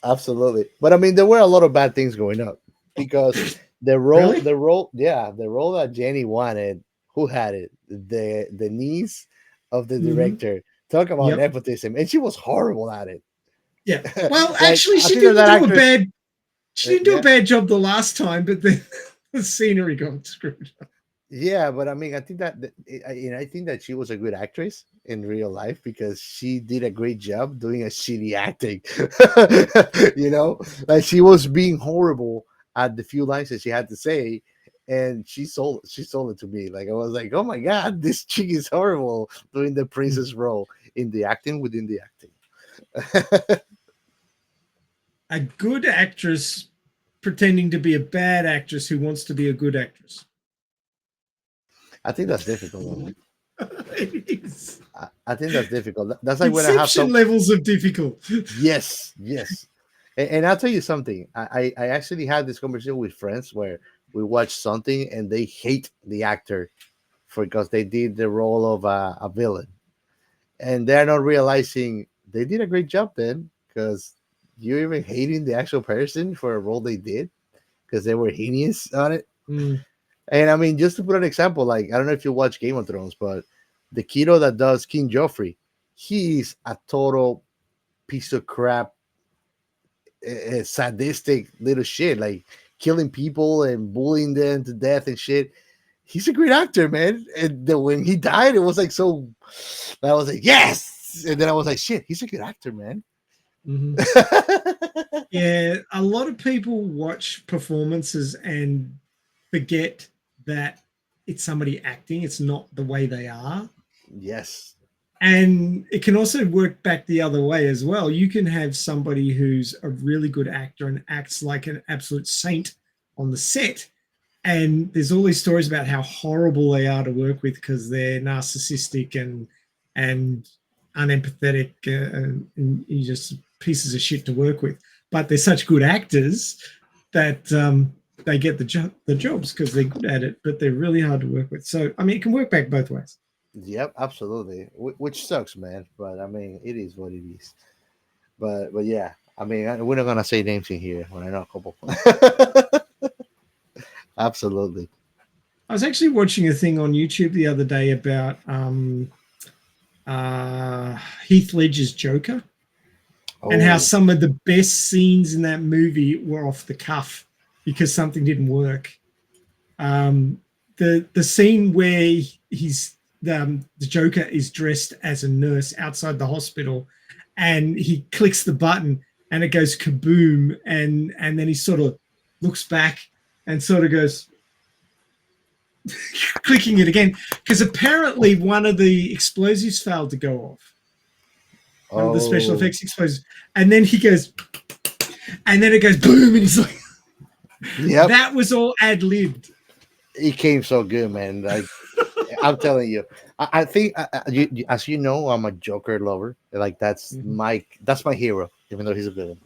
absolutely. But I mean, there were a lot of bad things going up because the role that Jenny wanted, who had it? The niece of the director. Talk about nepotism. And she was horrible at it. Yeah. Well, actually, she didn't do a bad job the last time, but then the scenery got screwed up. Yeah, but I mean, I think that she was a good actress in real life because she did a great job doing a shitty acting. Like she was being horrible at the few lines that she had to say, and she sold it to me. Like I was like, oh my god, this chick is horrible doing the princess role in the acting within the acting. A good actress pretending to be a bad actress who wants to be a good actress. I think that's difficult. It is. I think that's difficult. That's like Inception when I have some levels of difficult. Yes. And I'll tell you something. I actually had this conversation with friends where we watch something and they hate the actor because they did the role of a villain, and they're not realizing they did a great job then because you're even hating the actual person for a role they did because they were heinous on it. And I mean, just to put an example, like I don't know if you watch Game of Thrones, but the kiddo that does King Joffrey, he's a total piece of crap, sadistic little shit, like killing people and bullying them to death and shit. He's a great actor, man. And then when he died, it was like so. I was like, yes, and then I was like, shit, he's a good actor, man. Yeah, a lot of people watch performances and forget that it's somebody acting. It's not the way they are. Yes. And it can also work back the other way as well. You can have somebody who's a really good actor and acts like an absolute saint on the set. And there's all these stories about how horrible they are to work with because they're narcissistic and unempathetic and you just pieces of shit to work with. But they're such good actors that they get the jobs because they're good at it, but they're really hard to work with. So, I mean, it can work back both ways. Yep, absolutely. Which sucks, man. But I mean, it is what it is. But yeah, I mean, we're not gonna say names in here when I know a couple. Absolutely. I was actually watching a thing on YouTube the other day about Heath Ledger's Joker. and how Oh, some of the best scenes in that movie were off the cuff because something didn't work. The scene where the Joker is dressed as a nurse outside the hospital, and he clicks the button and it goes kaboom, and then he sort of looks back and sort of goes clicking it again because apparently one of the explosives failed to go off. One of the special effects explosives, and then he goes, and then it goes boom, and he's like, yep. That was all ad-libbed. It came so good, man. Like, I'm telling you, I think, as you know, I'm a Joker lover. Like that's my hero, even though he's a villain.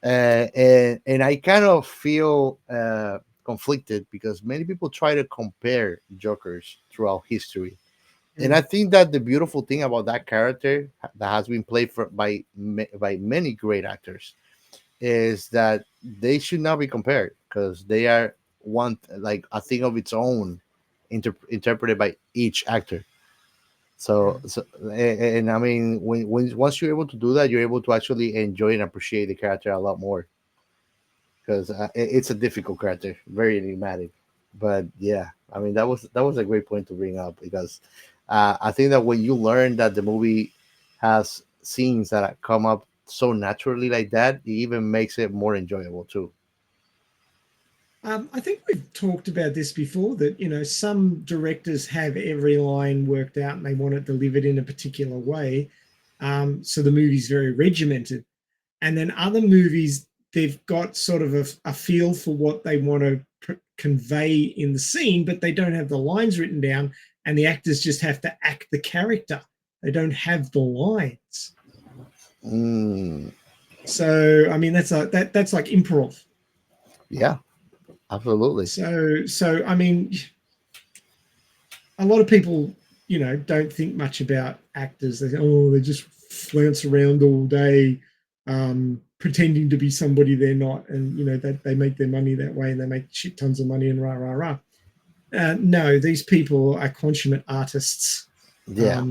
And I kind of feel conflicted because many people try to compare Jokers throughout history, and I think that the beautiful thing about that character that has been played by many great actors is that they should not be compared because they are like a thing of its own, interpreted by each actor. And I mean, when once you're able to do that, you're able to actually enjoy and appreciate the character a lot more because it's a difficult character, very enigmatic. But yeah, I mean that was a great point to bring up because I think that when you learn that the movie has scenes that come up so naturally like that, it even makes it more enjoyable too. I think we've talked about this before that, some directors have every line worked out and they want it delivered in a particular way. So the movie's very regimented. And then other movies, they've got sort of a feel for what they want to convey in the scene, but they don't have the lines written down and the actors just have to act the character. They don't have the lines. So, I mean, that's like improv. Yeah. Absolutely. So I mean, a lot of people, don't think much about actors. They say, they just flounce around all day, pretending to be somebody they're not, and that they make their money that way, and they make shit tons of money and rah rah rah. No, these people are consummate artists. Yeah,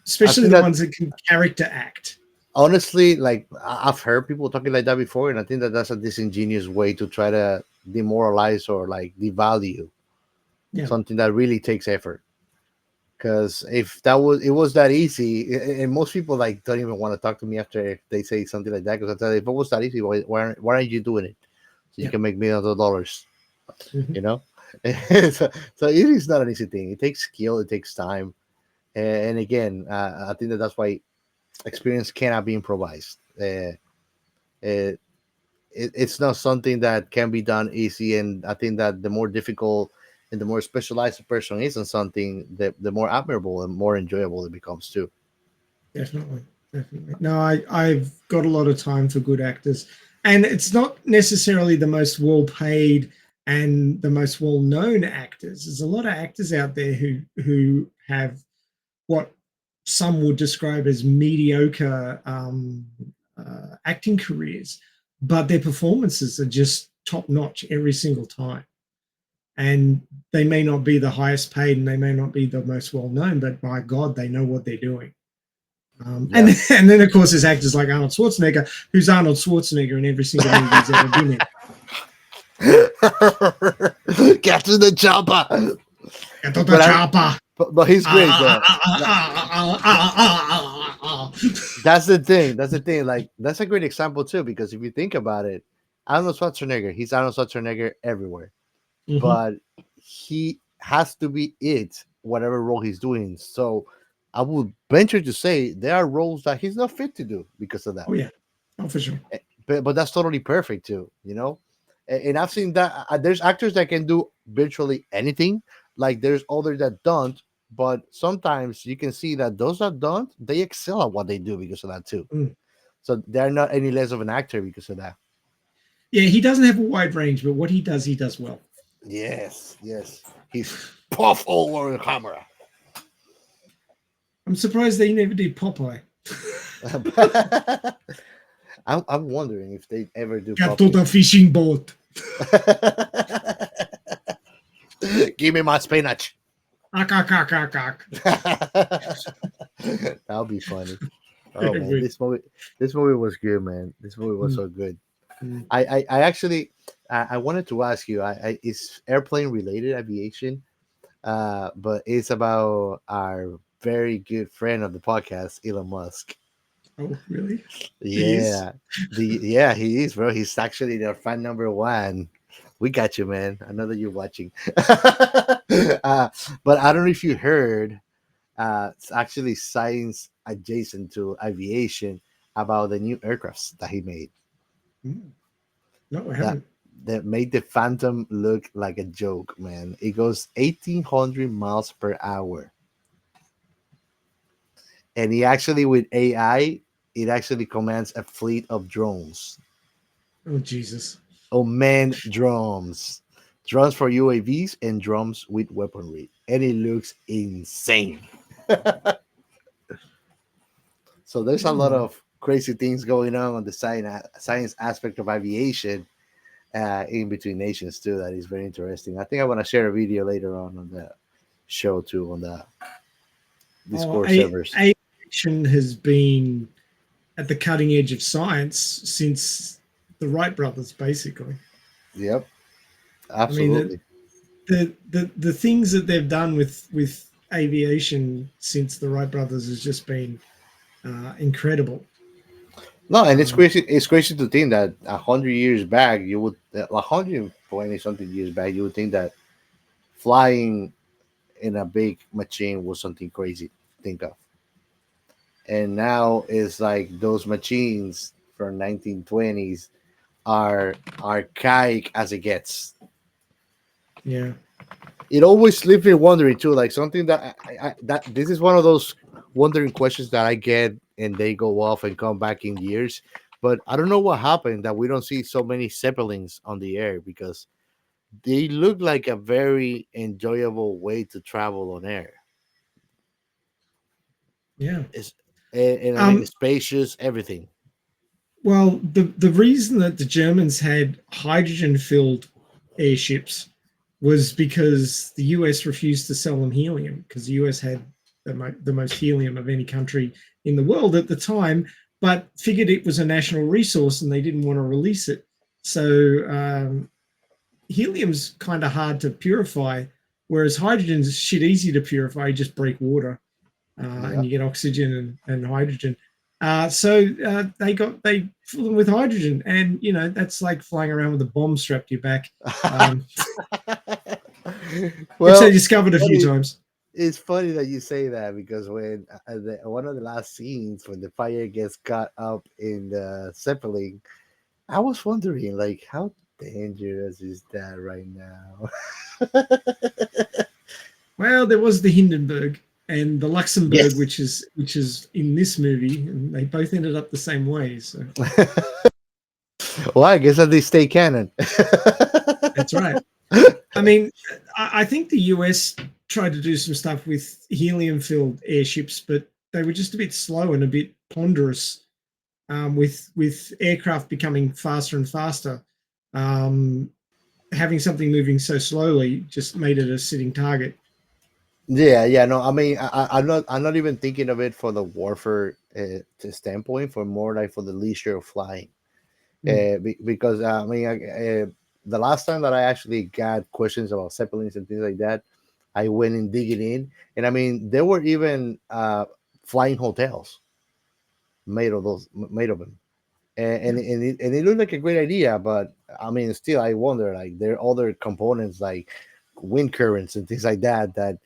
especially the ones that can character act. Honestly, like I've heard people talking like that before, and I think that that's a disingenuous way to try to demoralize or like devalue something that really takes effort. Because if it was that easy, and most people like don't even want to talk to me after they say something like that, because I tell you, if it was that easy, why aren't you doing it so you can make millions of dollars? You know, so it is not an easy thing. It takes skill, it takes time, and again, I think that's why experience cannot be improvised. It's not something that can be done easy, and I think that the more difficult and the more specialized a person is on something, the more admirable and more enjoyable it becomes too. Definitely. No, I've got a lot of time for good actors, and it's not necessarily the most well paid and the most well known actors. There's a lot of actors out there who have what some would describe as mediocre acting careers, but their performances are just top notch every single time. And they may not be the highest paid and they may not be the most well known, but by God, they know what they're doing. And then, of course, there's actors like Arnold Schwarzenegger, who's Arnold Schwarzenegger in every single movie he's ever been in. Get to the chopper. Get to the chopper. But he's great. That's the thing. Like, that's a great example too, because if you think about it, Arnold Schwarzenegger, he's Arnold Schwarzenegger everywhere. Mm-hmm. But he has to be whatever role he's doing. So I would venture to say there are roles that he's not fit to do because of that. Oh yeah, for sure. But that's totally perfect too, And I've seen that there's actors that can do virtually anything. Like there's others that don't, but sometimes you can see that those that don't, they excel at what they do because of that too. So they're not any less of an actor because of that. Yeah, he doesn't have a wide range, but what he does well. Yes. He's puff all over the camera. I'm surprised they never did Popeye. I'm wondering if they ever do. Get to the fishing boat. Give me my spinach. That would be funny. Oh man, Good. this movie was good, man. This movie was Mm, so good. mm. I actually I wanted to ask you. It's airplane related aviation, but it's about our very good friend of the podcast, Elon Musk. Oh, really? He is? Yeah, he is, bro. He's actually their fan number one. We got you, man. I know that you're watching. But I don't know if you heard. It's actually science adjacent to aviation about the new aircrafts that he made Mm. No, I that haven't. that made the Phantom look like a joke, man. It goes 1,800 miles per hour, and he actually with AI, it actually commands a fleet of drones. Oh, Jesus. Oh man, drones for UAVs and drones with weaponry, and it looks insane. So there's a lot Oh, of crazy things going on the science aspect of aviation in between nations too. That is very interesting. I think I want to share a video later on the show too on the oh, Discord servers. aviation has been at the cutting edge of science since the Wright brothers, basically. Yep, I mean, absolutely. the things that they've done with aviation since the Wright brothers has just been incredible. No, and it's Um, crazy. It's crazy to think that 100 years back, you would 120 something years back, you would think that flying in a big machine was something crazy to think of. And now it's like those machines from 1920s are archaic as it gets. yeah. It always leaves me wondering too, like something that that this is one of those wondering questions that I get and they go off and come back in years. But I don't know what happened that we don't see so many zeppelins on the air because they look like a very enjoyable way to travel on air. Yeah. It's, and I mean Um, spacious, everything. well, the reason that the Germans had hydrogen filled airships was because the US refused to sell them helium because the US had the most helium of any country in the world at the time, but figured it was a national resource and they didn't want to release it. So helium's kind of hard to purify, whereas hydrogen's shit easy to purify. You just break water Yeah. and you get oxygen and hydrogen. So they fill them with hydrogen, and you know that's like flying around with a bomb strapped to your back. Which they Well, discovered a few times. it's funny that you say that because when one of the last scenes when the fire gets caught up in the zeppelin, I was wondering like how dangerous is that right now? Well, there was the Hindenburg and the Luxembourg, Yes. which is in this movie, and they both ended up the same way. So Well, I guess that they stay canon. that's right. I mean, I think the US tried to do some stuff with helium-filled airships, but they were just a bit slow and a bit ponderous. With aircraft becoming faster and faster, having something moving so slowly just made it a sitting target. Yeah. No, I mean, I'm not even thinking of it for the warfare standpoint, for more like for the leisure of flying. Mm. Because I mean, the last time that I actually got questions about zeppelins and things like that, I went in digging in, and I mean, there were even flying hotels made of them, and it looked like a great idea. But I mean, still, I wonder like there are other components like wind currents and things like that that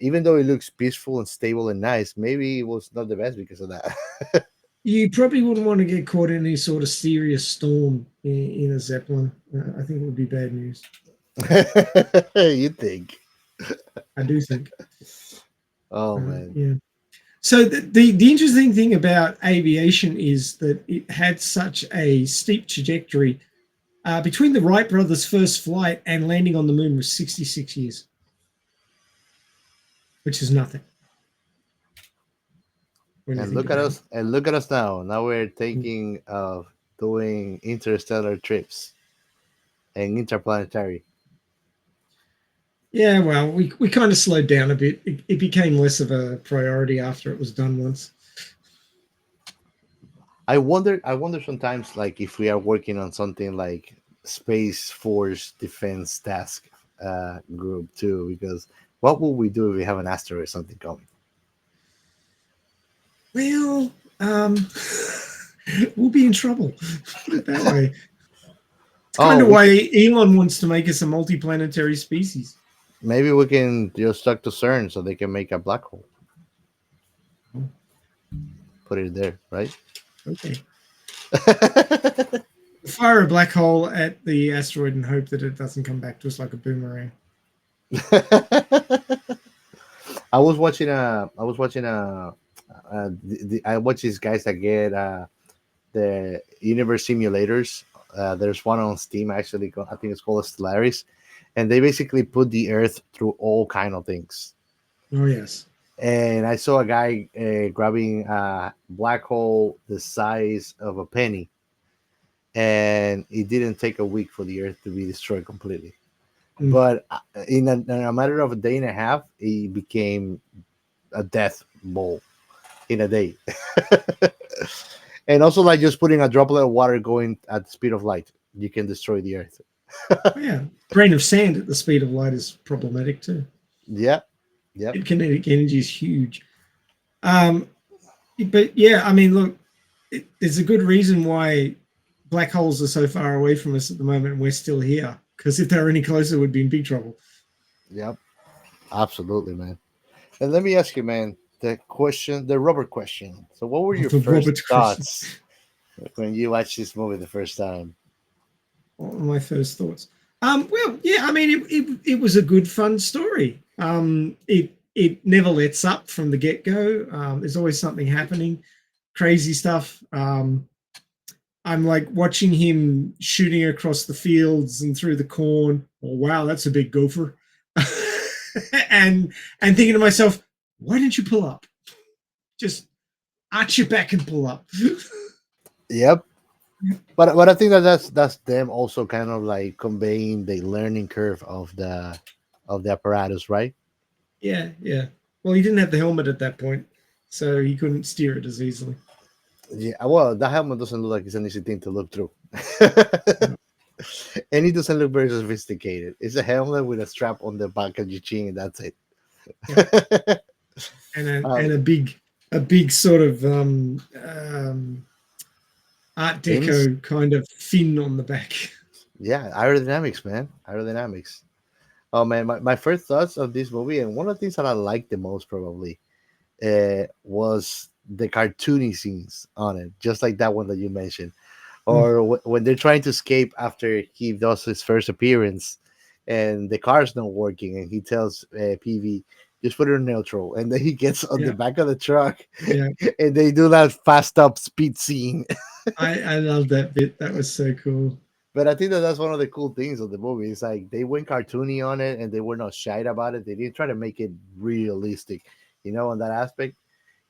even though it looks peaceful and stable and nice, maybe it was not the best because of that. You probably wouldn't want to get caught in any sort of serious storm in a zeppelin. I think it would be bad news. You think? I do think. Oh man. Yeah. So the interesting thing about aviation is that it had such a steep trajectory. Between the Wright brothers' first flight and landing on the moon was 66 years, which is nothing when you And think look at about it. us and look at us now. Now we're Mm. thinking of doing interstellar trips and interplanetary. Yeah, well, we kind of slowed down a bit. It became less of a priority after it was done once. I wonder sometimes, like, if we are working on something like Space Force Defense Task Group too, because what would we do if we have an asteroid or something coming? Well, we'll be in trouble. Put it that way. It's kind Oh, of why Elon wants to make us a multiplanetary species. maybe we can just talk to CERN so they can make a black hole. Put it there, right? Okay. Fire a black hole at the asteroid and hope that it doesn't come back to us like a boomerang. I watch these guys that get the universe simulators. There's one on Steam actually. I think it's called Stellaris, and they basically put the Earth through all kind of things. Oh yes. And I saw a guy grabbing a black hole the size of a penny, and it didn't take a week for the Earth to be destroyed completely. Mm. But in a matter of a day and a half, it became a death bowl in a day. And also, like, just putting a droplet of water going at the speed of light, you can destroy the Earth. Oh, yeah. Grain of sand at the speed of light is problematic too. Yeah. Yep. Kinetic energy is huge. But yeah, I mean, look, there's a good reason why black holes are so far away from us at the moment and we're still here. Because if they were any closer, we'd be in big trouble. Yep. Absolutely, man. And let me ask you, man, the Robert question. So, what were your The first Robert thoughts when you watched this movie the first time? What were my first thoughts? Well, yeah, I mean, it was a good, fun story. It never lets up from the get go. There's always something happening, crazy stuff. I'm like watching him shooting across the fields and through the corn. Oh wow, that's a big gopher. and thinking to myself, why didn't you pull up? Just arch your back and pull up. Yep. But I think that's them also kind of like conveying the learning curve of the apparatus, right? Yeah. Well, he didn't have the helmet at that point, so he couldn't steer it as easily. Yeah. Well, the helmet doesn't look like it's an easy thing to look through. And it doesn't look very sophisticated. It's a helmet with a strap on the back of your chin, and that's it. Yeah. And a big sort of Art Deco kind of fin on the back. Yeah, aerodynamics, man. Aerodynamics. Oh man, my first thoughts of this movie, and one of the things that I liked the most probably was the cartoony scenes on it, just like that one that you mentioned. Or when they're trying to escape after he does his first appearance and the car's not working, and he tells PV, just put it in neutral, and then he gets on the back of the truck, and they do that fast up speed scene. I love that bit. That was so cool. But I think that's one of the cool things of the movie. It's like they went cartoony on it, and they were not shy about it. They didn't try to make it realistic, on that aspect.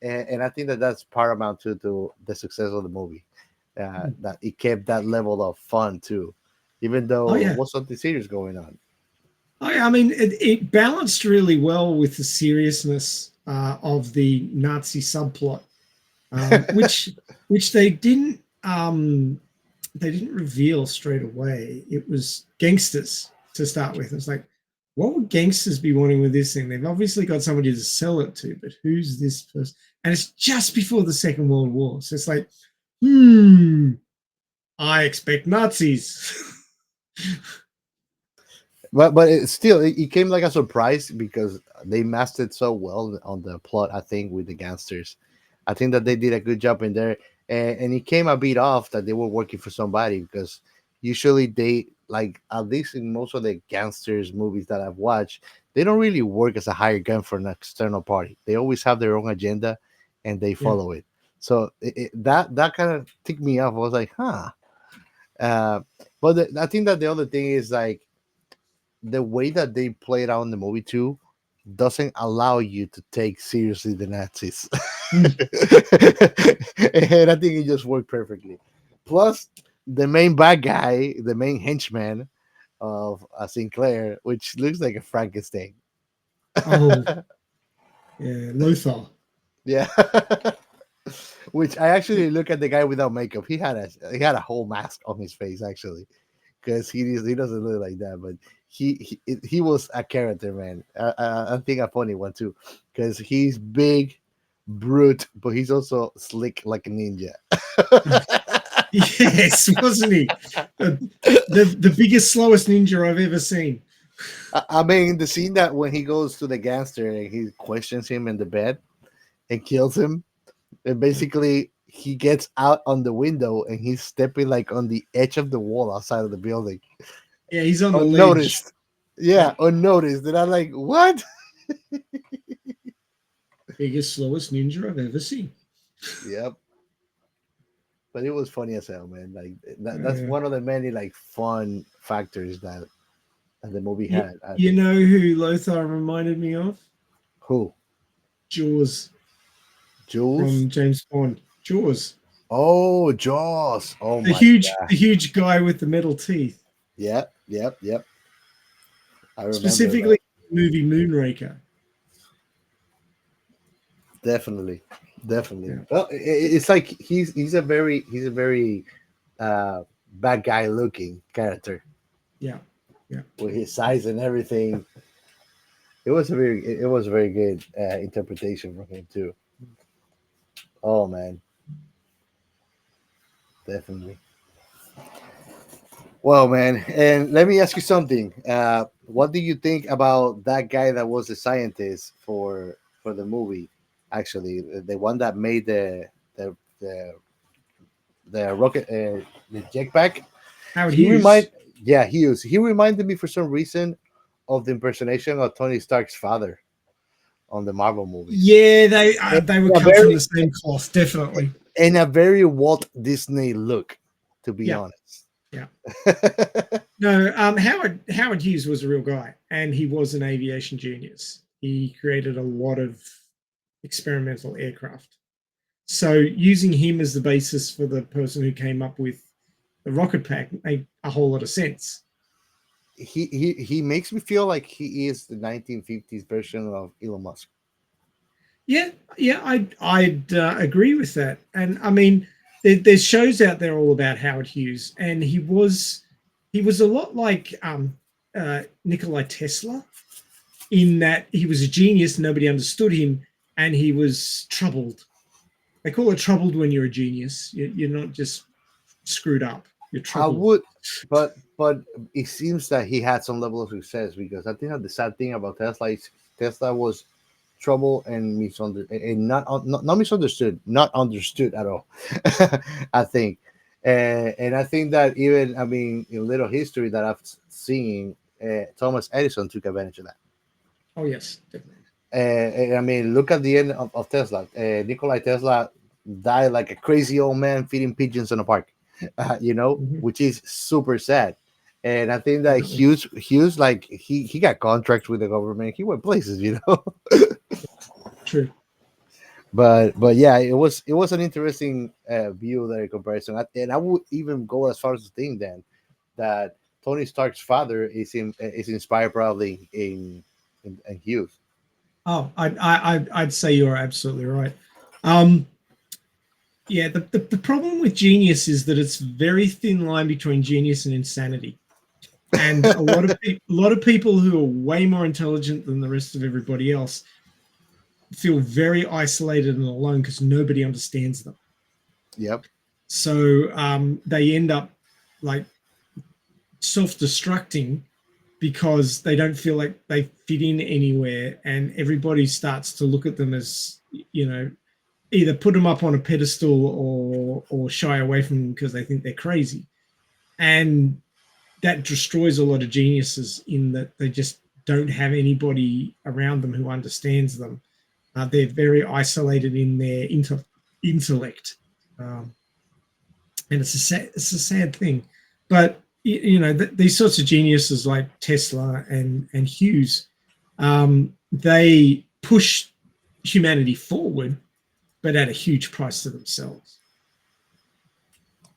And I think that's paramount to the success of the movie. That it kept that level of fun too, even though there was something serious going on. I mean, it balanced really well with the seriousness of the Nazi subplot, which they didn't reveal straight away. It was gangsters to start with. It's like, what would gangsters be wanting with this thing? They've obviously got somebody to sell it to, but who's this person? And it's just before the Second World War, so it's like, I expect Nazis. But it came like a surprise because they mastered it so well on the plot. I think with the gangsters, I think that they did a good job in there, and it came a bit off that they were working for somebody, because usually they, like, at least in most of the gangsters movies that I've watched, they don't really work as a hired gun for an external party. They always have their own agenda, and they follow it. So that kind of ticked me off. I was like, huh. But I think that the other thing is, like, the way that they play it out in the movie too doesn't allow you to take seriously the Nazis. And I think it just worked perfectly. Plus, the main bad guy, the main henchman of Sinclair, which looks like a Frankenstein. Oh, yeah, Lothar. Yeah. Which I actually look at the guy without makeup. He had a whole mask on his face actually, because he doesn't look like that. But he was a character, man. I think a funny one too, because he's big, brute, but he's also slick like a ninja. Yes, wasn't he? The biggest, slowest ninja I've ever seen. I mean, the scene that when he goes to the gangster and he questions him in the bed and kills him, and basically he gets out on the window and he's stepping like on the edge of the wall outside of the building, Yeah, he's on the ledge. unnoticed. Yeah, unnoticed. And I'm like, what? Biggest, slowest ninja I've ever seen. Yep. But it was funny as hell, man. Like that's Yeah. one of the many like fun factors that the movie had. You know who Lothar reminded me of? Who? Jaws Jules? from James Bond. Jaws. Oh, Jaws. Oh The my god. huge guy with the metal teeth. Yep. I remember Specifically the movie Moonraker. that. Definitely. Yeah. Well, it's like he's a very bad guy looking character Yeah. with his size and everything. It was a very good interpretation from him too. Oh man, definitely. Well, man, and let me ask you something. What do you think about that guy that was the scientist for the movie? Actually, the one that made the rocket, the jetpack. Howard He Hughes. He reminded me for some reason of the impersonation of Tony Stark's father on the Marvel movies. Yeah, they were Yeah, cut from the same cloth, definitely. In a very Walt Disney look, to be Yeah. honest. Yeah. No, Howard Hughes was a real guy, and he was an aviation genius. He created a lot of experimental aircraft. So using him as the basis for the person who came up with the rocket pack made a whole lot of sense. He makes me feel like he is the 1950s version of Elon Musk. Yeah, I'd agree with that. And I mean, there's shows out there all about Howard Hughes, and he was a lot like Nikola Tesla, in that he was a genius, nobody understood him, and he was troubled. They call it troubled when you're a genius. You're not just screwed up. You're I troubled. would, but it seems that he had some level of success, because I think that the sad thing about Tesla is Tesla was trouble and misunderstood, and not misunderstood, not understood at all. I think, and I think that even, I mean, in little history that I've seen, Thomas Edison took advantage of that. Oh yes, definitely. And I mean, look at the end of Tesla. Nikola Tesla died like a crazy old man feeding pigeons in a park, which is super sad. And I think that Hughes, like he got contracts with the government. He went places, True. But yeah, it was an interesting view there in comparison. And I would even go as far as to think then that Tony Stark's father is inspired probably in Hughes. Oh, I'd say you're absolutely right. Yeah, the problem with genius is that it's very thin line between genius and insanity, and a lot of people who are way more intelligent than the rest of everybody else feel very isolated and alone because nobody understands them. Yep. So they end up like self-destructing because they don't feel like they fit in anywhere, and everybody starts to look at them as, either put them up on a pedestal or shy away from them because they think they're crazy. And that destroys a lot of geniuses in that they just don't have anybody around them who understands them. They're very isolated in their intellect. And it's a sad thing. But, these sorts of geniuses like Tesla and Hughes, they push humanity forward, but at a huge price to themselves.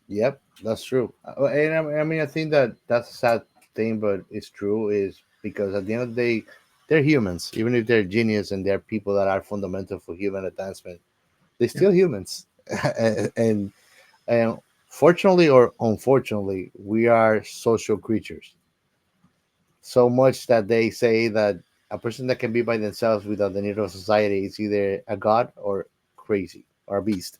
Yep, that's true. And I mean, I think that that's a sad thing, but it's true, is because at the end of the day, they're humans. Even if they're genius and they're people that are fundamental for human advancement, they're still humans. and and fortunately or unfortunately, we are social creatures. So much that they say that a person that can be by themselves without the need of society is either a god or crazy or a beast.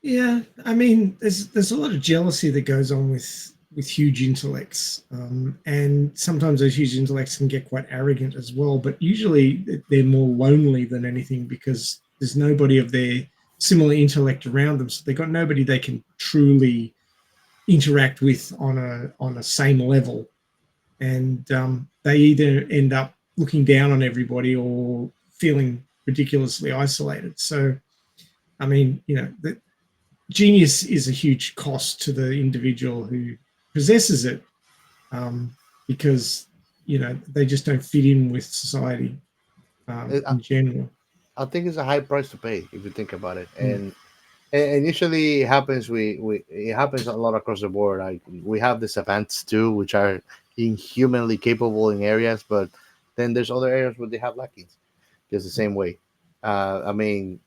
Yeah, I mean, there's a lot of jealousy that goes on with huge intellects, and sometimes those huge intellects can get quite arrogant as well. But usually they're more lonely than anything because there's nobody of their similar intellect around them, so they've got nobody they can truly interact with on a same level, and they either end up looking down on everybody or feeling ridiculously isolated. So, I mean, genius is a huge cost to the individual who possesses it, because they just don't fit in with society I, in general. I think it's a high price to pay if you think about it, Mm. and usually it happens. We it happens a lot across the board. Like we have the savants too, which are inhumanly capable in areas, but then there's other areas where they have lackings. Just the same way. I mean,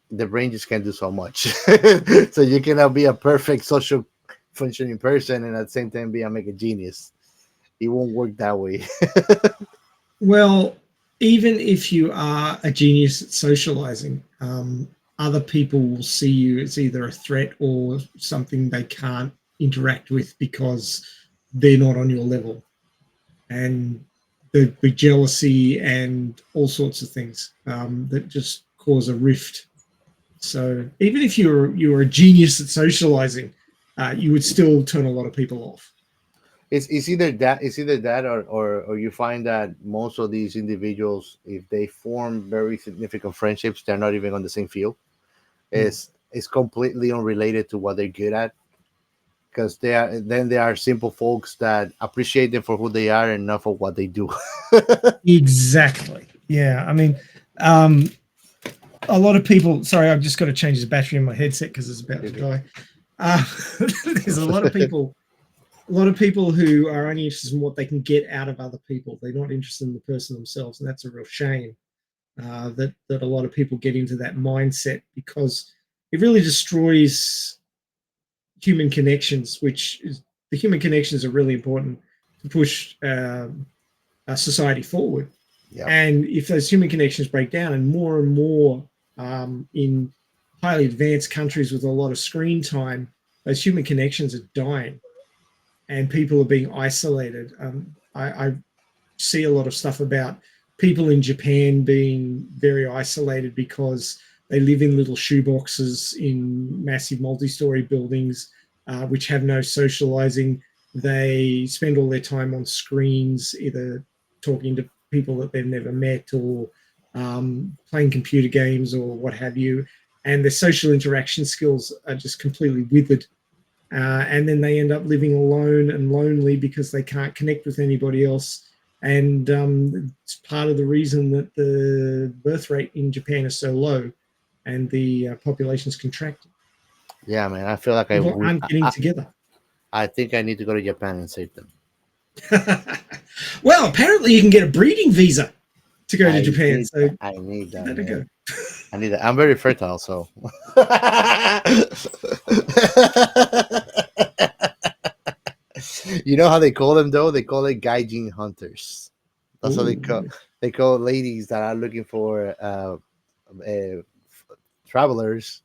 the brain just can't do so much. So you cannot be a perfect social functioning person and at the same time be a mega genius. It won't work that way. Well, even if you are a genius at socializing, other people will see you as either a threat or something they can't interact with because they're not on your level. And the jealousy and all sorts of things that just cause a rift. So even if you're a genius at socializing, you would still turn a lot of people off. It's either that or you find that most of these individuals, if they form very significant friendships, they're not even on the same field. Mm. It's completely unrelated to what they're good at, because they are simple folks that appreciate them for who they are and not for what they do. Exactly. Yeah. I mean, um, a lot of people. Sorry, I've just got to change the battery in my headset because it's about to die. Uh, there's a lot of people who are only interested in what they can get out of other people. They're not interested in the person themselves, and that's a real shame. That a lot of people get into that mindset because it really destroys human connections, which is the human connections are really important to push a society forward. Yeah. And if those human connections break down, and more in highly advanced countries with a lot of screen time, those human connections are dying, and people are being isolated. I see a lot of stuff about people in Japan being very isolated because they live in little shoeboxes in massive multi-story buildings, which have no socializing. They spend all their time on screens, either talking to people that they've never met or playing computer games or what have you. And their social interaction skills are just completely withered. And then they end up living alone and lonely because they can't connect with anybody else. And it's part of the reason that the birth rate in Japan is so low and the population's contracting. Yeah, man. I feel like People aren't getting together. I think I need to go to Japan and save them. Well, apparently you can get a breeding visa to go to Japan. So I need give that, that a go. man. I need that. I'm very fertile, so. You know how they call them though? They call it gaijin hunters. That's what Ooh. they call ladies that are looking for uh, travelers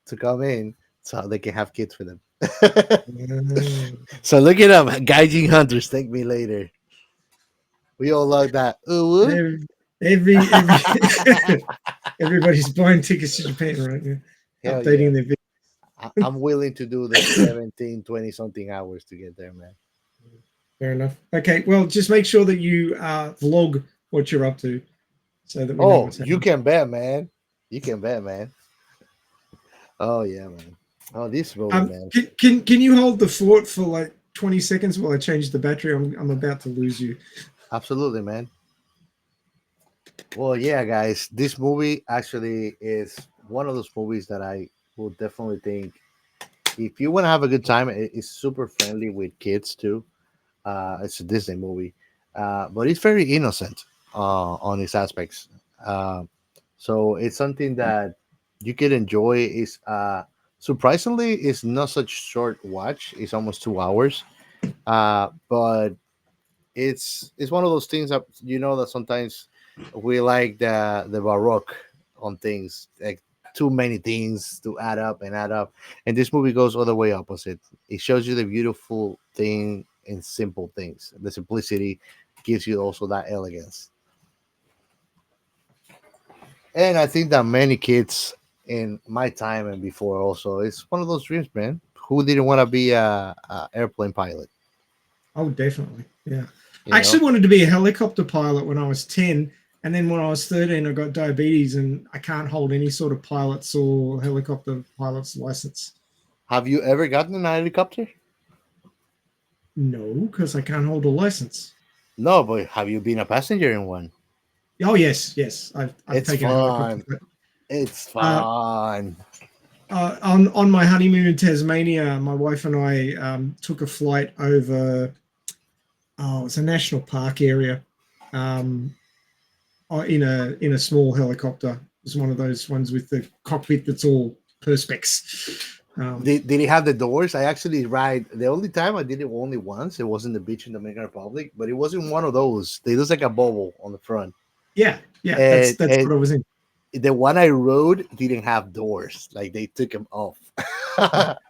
to come in so they can have kids for them. So look it up, gaijin hunters. Thank me later. We all love that. Ooh, Every everybody's buying tickets to Japan right now, hell yeah. updating their. I'm willing to do the 17, 20 something hours to get there, man. Fair enough. Okay, well, just make sure that you vlog what you're up to, so that we know Oh, what's you happening. can bet, man. You can bet, man. Oh yeah, man. Oh, this movie, man. Can you hold the fort for like 20 seconds while I change the battery? I'm about to lose you. Absolutely, man. Well, yeah, guys. This movie actually is one of those movies that I will definitely think if you want to have a good time. It's super friendly with kids too. It's a Disney movie, but it's very innocent on its aspects. Uh, so it's something that you could enjoy. Is surprisingly, it's not such short watch. It's almost 2 hours. But it's one of those things that that sometimes we like the baroque on things, like too many things to add up, and this movie goes all the way opposite. It shows you the beautiful thing in simple things. The simplicity gives you also that elegance, and I think that many kids in my time and before also, it's one of those dreams, man. Who didn't want to be a airplane pilot? Oh, definitely. Yeah. you I know actually wanted to be a helicopter pilot when I was 10. And then when I was 13, I got diabetes and I can't hold any sort of pilot's or helicopter pilot's license. have you ever gotten an helicopter? No, because I can't hold a license. No, but have you been a passenger in one? Oh, yes, yes. I've It's taken a fun. helicopter. It's Uh, fun. On my honeymoon in Tasmania, my wife and I took a flight over, it's a national park area, um, in a small helicopter. It was one of those ones with the cockpit that's all perspex. Did it have the doors? I actually ride. The only time I did it only once. It was in the beach in the Dominican Republic, but it wasn't one of those. They look like a bubble on the front. Yeah, And, that's and what I was in. the one I rode didn't have doors. Like they took them off.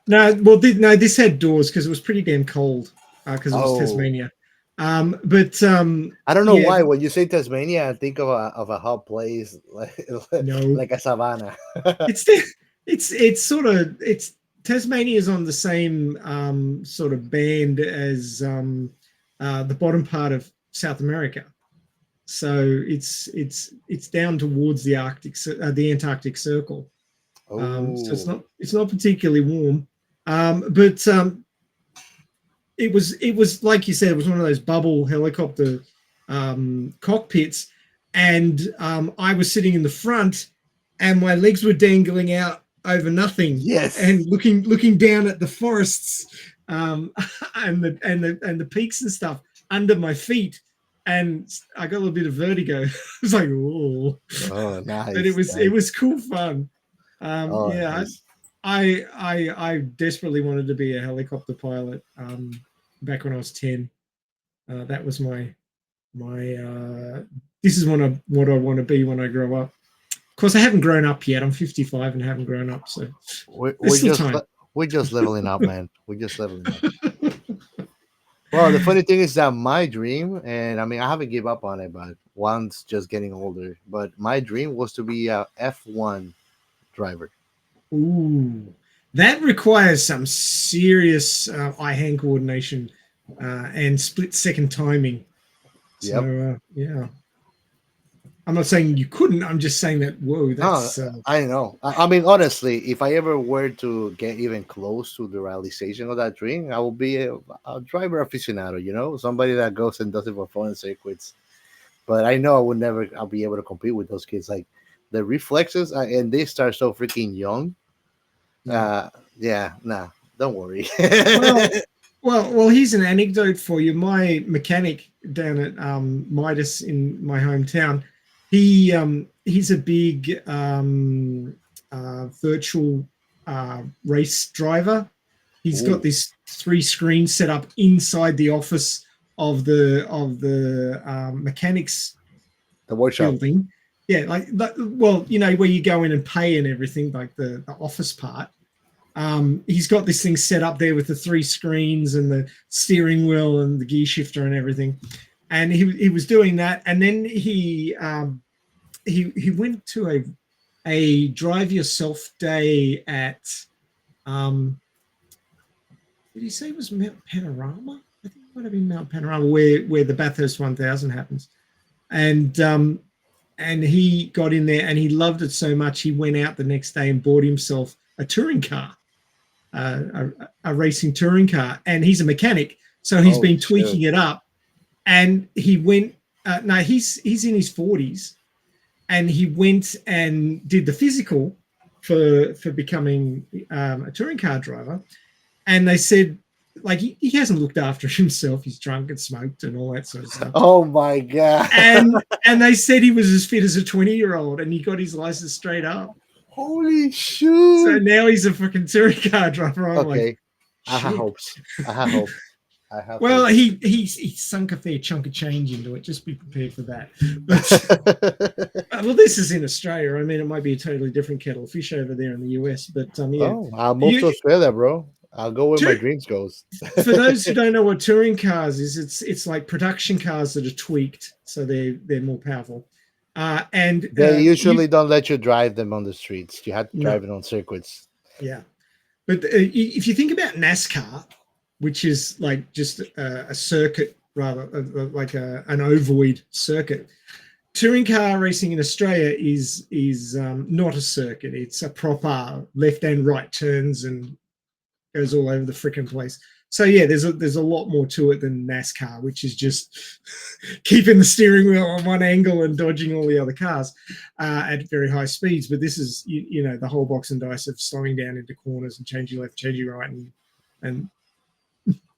No, well, this had doors because it was pretty damn cold because it was Tasmania. But I don't know yeah, why. When you say Tasmania, I think of a hot place no, like a savannah. it's sort of Tasmania is on the same sort of band as the bottom part of South America. So it's down towards the the Antarctic Circle. So it's not particularly warm, but it was like you said, it was one of those bubble helicopter cockpits, and I was sitting in the front, and my legs were dangling out over nothing. Yes, and looking down at the forests, and the peaks and stuff under my feet. And I got a little bit of vertigo. It was like, oh, nice. But it was cool fun. Nice. I desperately wanted to be a helicopter pilot back when I was 10. That was my this is what I want to be when I grow up. Of course, I haven't grown up yet. I'm 55 and haven't grown up, so we're just leveling up, man. We're just leveling up. Well, the funny thing is that my dream, and I mean, I haven't given up on it, but once just getting older. But my dream was to be a F1 driver. Ooh, that requires some serious eye-hand coordination and split-second timing. So, yeah. I'm not saying you couldn't. I'm just saying that, whoa, that's... I know. I mean, honestly, if I ever were to get even close to the realization of that dream, I will be a driver aficionado, somebody that goes and does it for fun in circuits. But I know I'll be able to compete with those kids. Like, the reflexes, and they start so freaking young. Don't worry. Well, here's an anecdote for you. My mechanic down at Midas in my hometown, he's a big virtual race driver. He's got this 3 screens set up inside the office of the mechanics workshop building. Yeah, where you go in and pay and everything, like the office part. He's got this thing set up there with the 3 screens and the steering wheel and the gear shifter and everything. And he was doing that, and then he went to a drive yourself day at did he say it was Mount Panorama? I think it might have been Mount Panorama where the Bathurst 1000 happens. And he got in there and he loved it so much he went out the next day and bought himself a touring car, a racing touring car, and he's a mechanic, so he's been tweaking it up. And he went. He's in his 40s, and he went and did the physical for becoming a touring car driver. And they said, like, he hasn't looked after himself. He's drunk and smoked and all that sort of stuff. Oh my god! And they said he was as fit as a 20-year-old, and he got his license straight up. Holy So shoot! now he's a fucking touring car driver. I'm Okay, like, I have shit. hopes. I have hopes. I have. Well, hopes. he sunk a fair chunk of change into it. Just be prepared for that. But well, this is in Australia. I mean, it might be a totally different kettle of fish over there in the US. But yeah, Oh, I'll move to Australia, bro. I'll go where my dreams goes. for those who don't know what touring cars is, it's like production cars that are tweaked, so they're more powerful. And They usually don't let you drive them on the streets. You have to drive it on circuits. Yeah, but if you think about NASCAR, which is like just a circuit, rather like an ovoid circuit, touring car racing in Australia is not a circuit. It's a proper left and right turns and goes all over the freaking place. So yeah, there's a lot more to it than NASCAR, which is just keeping the steering wheel on one angle and dodging all the other cars at very high speeds. But this is you know the whole box and dice of slowing down into corners and changing left, changing right, and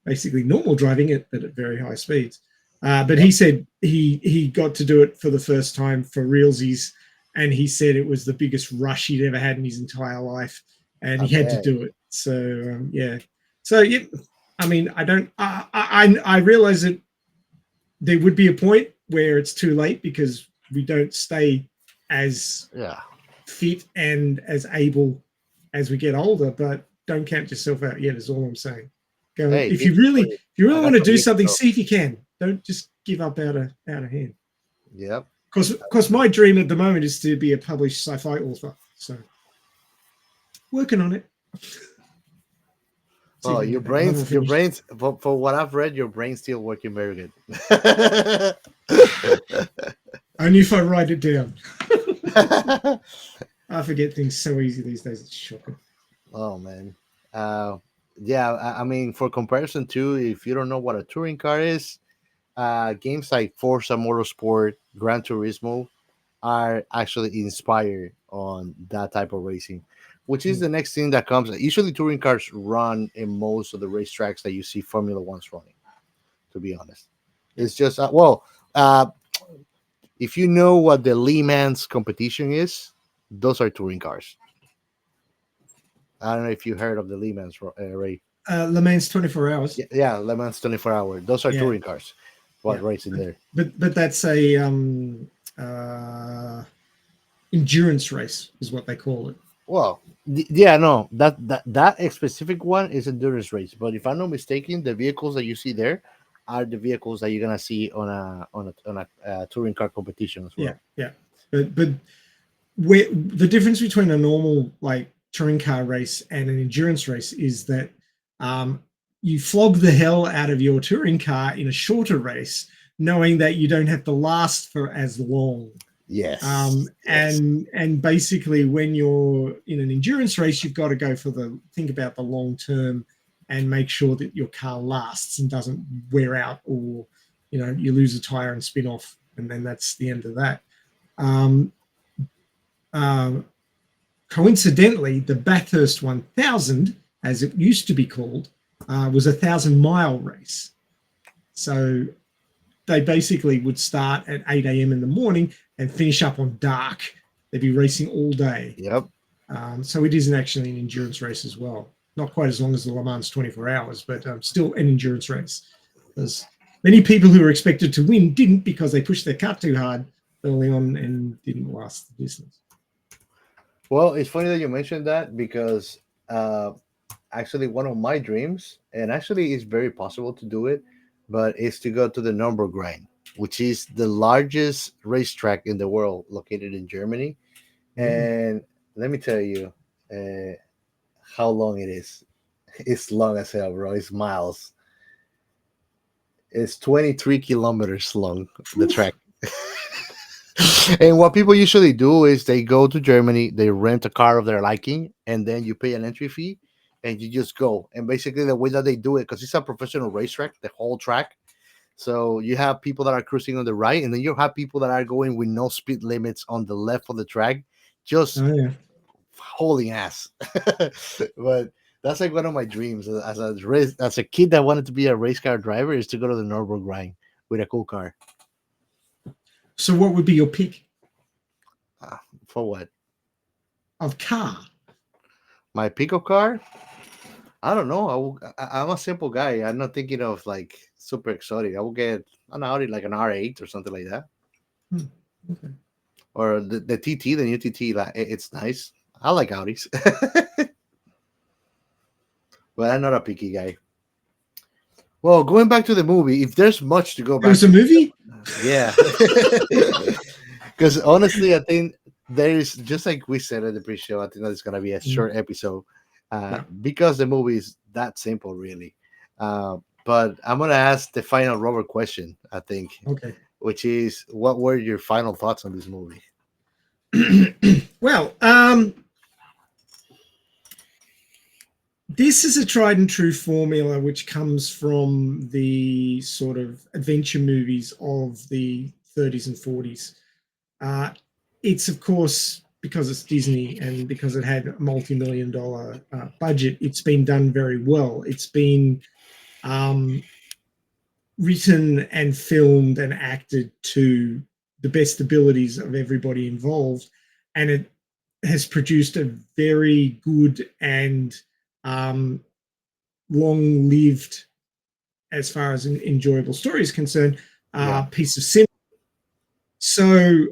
basically normal driving it, but at very high speeds. But he said he got to do it for the first time for realsies, and he said it was the biggest rush he'd ever had in his entire life, and he had to do it. So yeah, so yeah, I mean, I realize that there would be a point where it's too late because we don't stay as fit and as able as we get older. But don't count yourself out yet. Is all I'm saying. Go if you really want to do something, see if you can. Don't just give up out of hand. Yep. Because my dream at the moment is to be a published sci-fi author. So working on it. Oh, your brains, for what I've read, your brain's still working very good. Only if I write it down. I forget things so easy these days. It's shocking. Oh, man. Yeah, I mean, for comparison too, if you don't know what a touring car is, games like Forza Motorsport, Gran Turismo are actually inspired on that type of racing, which is the next thing that comes. Usually touring cars run in most of the racetracks that you see Formula One's running, to be honest. It's just, if you know what the Le Mans competition is, those are touring cars. I don't know if you heard of the Le Mans, Ray. Le Mans 24 hours. Yeah, Le Mans 24 hours. Those are touring cars. Racing there. But that's a endurance race is what they call it. Well, no, that specific one is endurance race. But if I'm not mistaken, the vehicles that you see there are the vehicles that you're gonna see on a touring car competition as well. Yeah. But where the difference between a normal like touring car race and an endurance race is that you flog the hell out of your touring car in a shorter race, knowing that you don't have to last for as long. Yes. And basically when you're in an endurance race, you've got to go for think about the long term and make sure that your car lasts and doesn't wear out, or you lose a tire and spin off, and then that's the end of that. Coincidentally, the Bathurst 1000, as it used to be called, was a 1,000-mile race. So they basically would start at 8 a.m. in the morning and finish up on dark. They'd be racing all day. Yep. So it isn't actually an endurance race as well. Not quite as long as the Le Mans 24 hours, but still an endurance race. There's many people who were expected to win didn't, because they pushed their car too hard early on and didn't last the distance. Well, it's funny that you mentioned that, because actually one of my dreams, and actually it's very possible to do it, but is to go to the Nürburgring, which is the largest racetrack in the world, located in Germany. And let me tell you how long it is. It's long as hell, bro. It's miles. It's 23 kilometers long, the track. And what people usually do is they go to Germany, they rent a car of their liking, and then you pay an entry fee and you just go. And basically the way that they do it, because it's a professional racetrack, the whole track. So you have people that are cruising on the right, and then you have people that are going with no speed limits on the left of the track, just hauling ass. But that's like one of my dreams as a kid that wanted to be a race car driver, is to go to the Nürburgring with a cool car. So what would be your pick? For what? of car? My pickup car? I don't know. I'm a simple guy. I'm not thinking of like super exotic. I will get an Audi, like an R8 or something like that, Okay. or the TT, the new TT. Like it's nice. I like Audis, but I'm not a picky guy. Well, going back to the movie, if there's much to go There back was a to, movie? yeah, because honestly, I think there is, just like we said at the pre-show, I think that it's gonna be a short episode, Yeah. because the movie is that simple, really. But I'm gonna ask the final Robert question, I think, Okay. which is, what were your final thoughts on this movie? Well, this is a tried and true formula which comes from the sort of adventure movies of the 30s and 40s. It's, of course, because it's Disney and because it had a multi-million-dollar budget, it's been done very well. It's been written and filmed and acted to the best abilities of everybody involved, and it has produced a very good and long-lived, as far as an enjoyable story is concerned, piece of cinema. So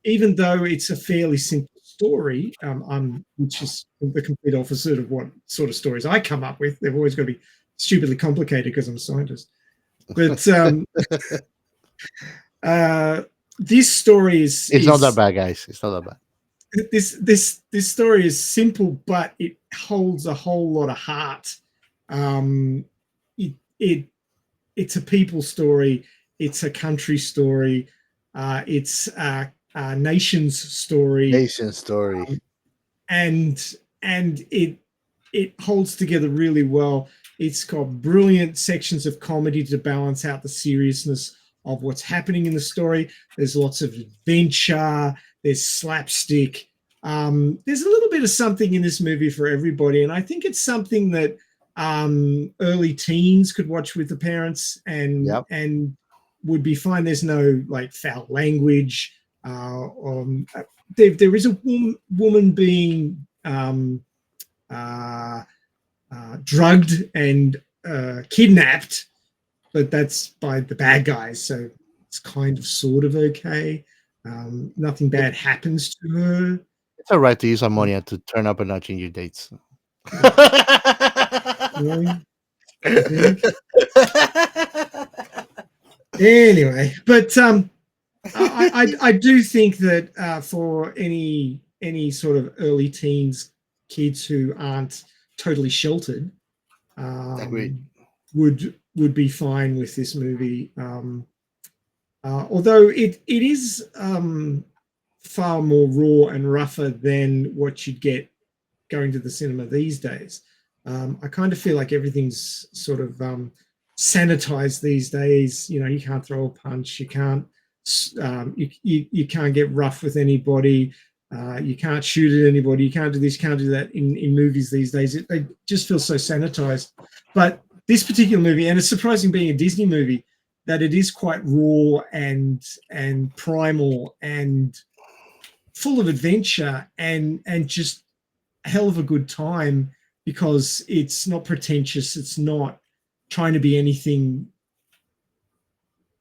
even though it's a fairly simple story, which is the complete opposite of what sort of stories I come up with, they've always got to be stupidly complicated because I'm a scientist. But this story It's not that bad, guys. It's not that bad. This story is simple, but it holds a whole lot of heart. It's a people story. It's a country story. It's a nation's story. Nation story. And it holds together really well. It's got brilliant sections of comedy to balance out the seriousness of what's happening in the story. There's lots of adventure. There's slapstick. There's a little bit of something in this movie for everybody, and I think it's something that early teens could watch with the parents and would be fine. There's no like foul language. There is a woman being drugged and kidnapped, but that's by the bad guys, so it's kind of sort of okay. Nothing bad happens to her. It's all right to use ammonia to turn up a notch in your dates. Really? Anyway, but I do think that for any sort of early teens kids who aren't totally sheltered would be fine with this movie. Although it is far more raw and rougher than what you'd get going to the cinema these days. I kind of feel like everything's sort of sanitized these days. You know, you can't throw a punch, you can't you can't get rough with anybody, you can't shoot at anybody, you can't do this, you can't do that in movies these days. They just feel so sanitized. But this particular movie, and it's surprising being a Disney movie, that it is quite raw and primal and full of adventure and just a hell of a good time, because it's not pretentious, it's not trying to be anything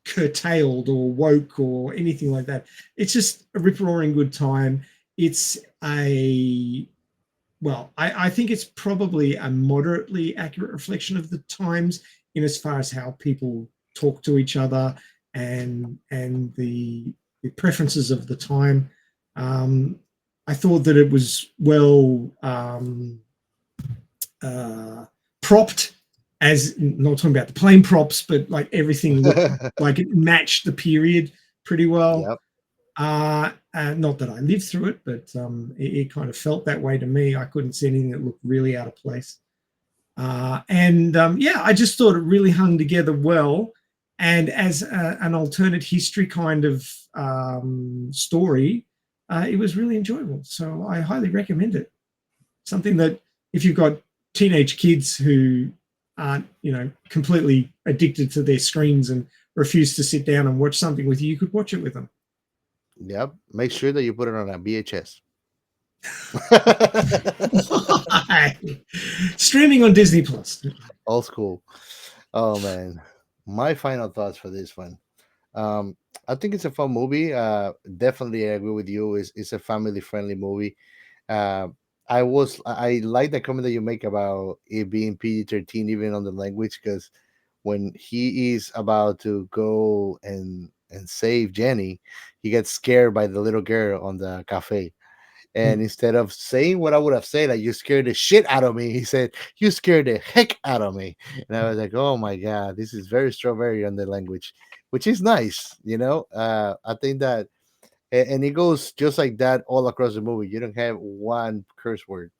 curtailed or woke or anything like that. It's just a rip-roaring good time. It's I think it's probably a moderately accurate reflection of the times in as far as how people talk to each other and the preferences of the time. I thought that it was well propped, as not talking about the plane props, but like everything looked like it matched the period pretty well. Yep. Not that I lived through it, but it kind of felt that way to me. I couldn't see anything that looked really out of place. I just thought it really hung together well. And as an alternate history kind of story, it was really enjoyable. So I highly recommend it. Something that if you've got teenage kids who aren't, completely addicted to their screens and refuse to sit down and watch something with you, you could watch it with them. Yep. Make sure that you put it on a VHS. Streaming on Disney Plus. Old school. Oh man, my final thoughts for this one. Um, I think it's a fun movie. Definitely, I agree with you. It's a family friendly movie. Uh, I like the comment that you make about it being PG-13, even on the language, because when he is about to go and save Jenny, he gets scared by the little girl on the cafe. And instead of saying what I would have said, like, you scared the shit out of me, he said, you scared the heck out of me. And I was like, oh my God, this is very strawberry on the language, which is nice, you know? I think that, and it goes just like that all across the movie. You don't have one curse word.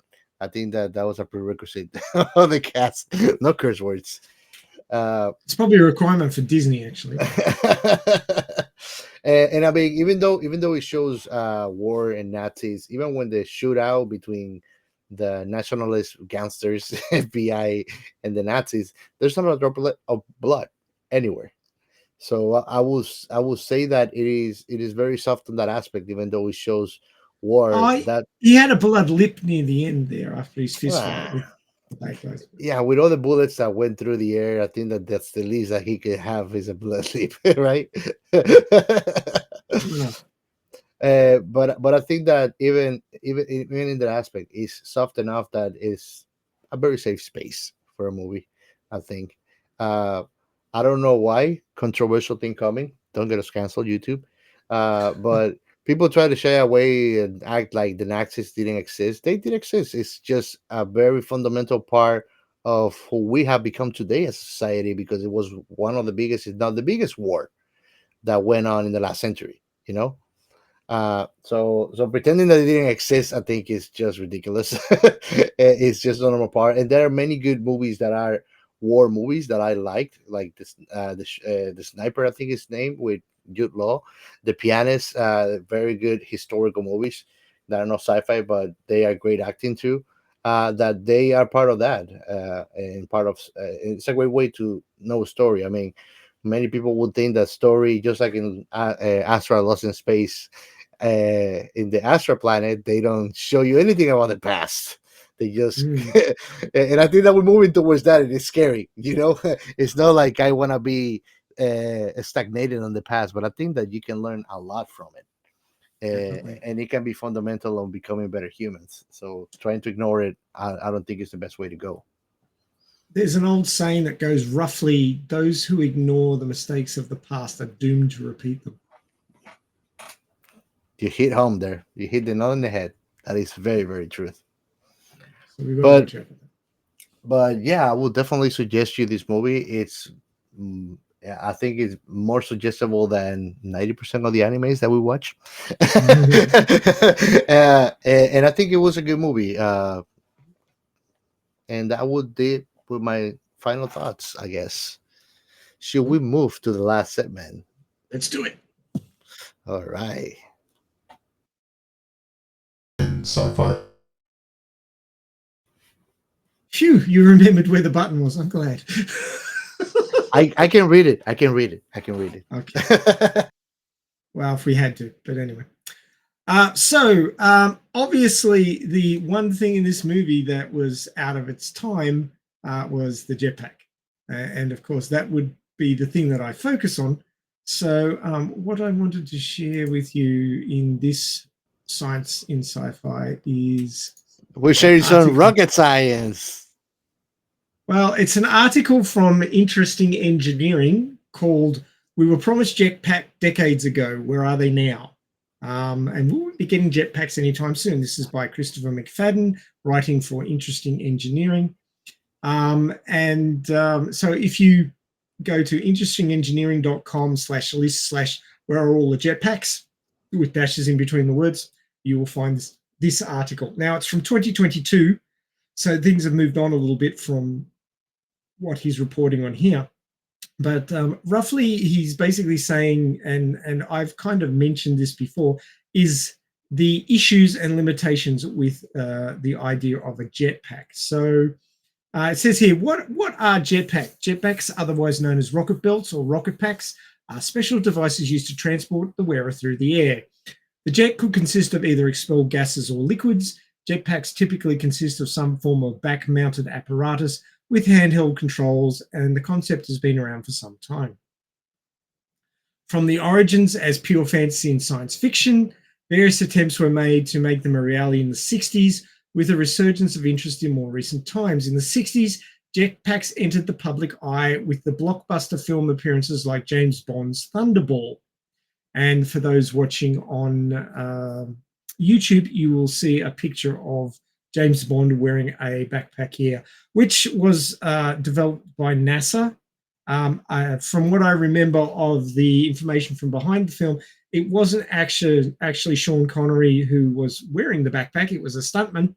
I think that that was a prerequisite of the cast, no curse words. It's probably a requirement for Disney, actually. And I mean, even though it shows war and Nazis, even when the shootout between the nationalist gangsters, FBI, and the Nazis, there's not a droplet of blood anywhere. So I will say that it is very soft on that aspect, even though it shows war. Oh, That he had a blood lip near the end there after his fist fight with the bad guys. yeah, with all the bullets that went through the air, I think that that's the least that he could have is a blood lip, right? Yeah. But I think that even in that aspect, is soft enough that is a very safe space for a movie. I think. Uh, I don't know why controversial thing coming. Don't get us canceled, YouTube. But people try to shy away and act like the Nazis didn't exist. They did exist. It's just a very fundamental part of who we have become today as a society, because it was one of the biggest, if not the biggest, war that went on in the last century. You know, so pretending that it didn't exist, I think, is just ridiculous. It's just a normal part, and there are many good movies that are war movies that I liked, like this, the Sniper, I think his name, with Jude Law, The Pianist, very good historical movies that are not sci-fi, but they are great acting too. That they are part of that, and part of it's a great way to know a story. I mean, many people would think that story, just like in Astra Lost in Space, in the Astra planet, they don't show you anything about the past. They just, and I think that we're moving towards that, and it's scary. You know, it's not like I want to be stagnated on the past, but I think that you can learn a lot from it. And it can be fundamental on becoming better humans. So trying to ignore it, I don't think it's the best way to go. There's an old saying that goes roughly, those who ignore the mistakes of the past are doomed to repeat them. You hit home there. You hit the nail on the head. That is very, very true. So we've got to watch out for that. But yeah, I would definitely suggest you this movie. It's, I think it's more suggestible than 90% of the animes that we watch. And I think it was a good movie. And that would be with my final thoughts, I guess. Should we move to the last segment? Let's do it. All right. Sci-fi. Phew, you remembered where the button was. I'm glad. I can read it. I can read it. Okay. Well, if we had to, but anyway. Obviously, the one thing in this movie that was out of its time was the jetpack. And of course, that would be the thing that I focus on. So what I wanted to share with you in this Science in Sci-Fi is... We're sharing some rocket science. Well, it's an article from Interesting Engineering called "We Were Promised Jetpack Decades Ago. Where Are They Now?" And we won't be getting jetpacks anytime soon. This is by Christopher McFadden, writing for Interesting Engineering. So if you go to interestingengineering.com/list/where are all the jetpacks, with dashes in between the words, you will find this article. Now, it's from 2022, so things have moved on a little bit from what he's reporting on here. But roughly, he's basically saying, and I've kind of mentioned this before, is the issues and limitations with the idea of a jetpack. So it says here, what are jetpacks? Jetpacks, otherwise known as rocket belts or rocket packs, are special devices used to transport the wearer through the air. The jet could consist of either expelled gases or liquids. Jetpacks typically consist of some form of back-mounted apparatus with handheld controls, and the concept has been around for some time. From the origins as pure fantasy and science fiction, various attempts were made to make them a reality in the 60s, with a resurgence of interest in more recent times. In the 60s, jetpacks entered the public eye with the blockbuster film appearances like James Bond's Thunderball. And for those watching on YouTube, you will see a picture of James Bond wearing a backpack here, which was developed by NASA. From what I remember of the information from behind the film, it wasn't actually Sean Connery who was wearing the backpack. It was a stuntman.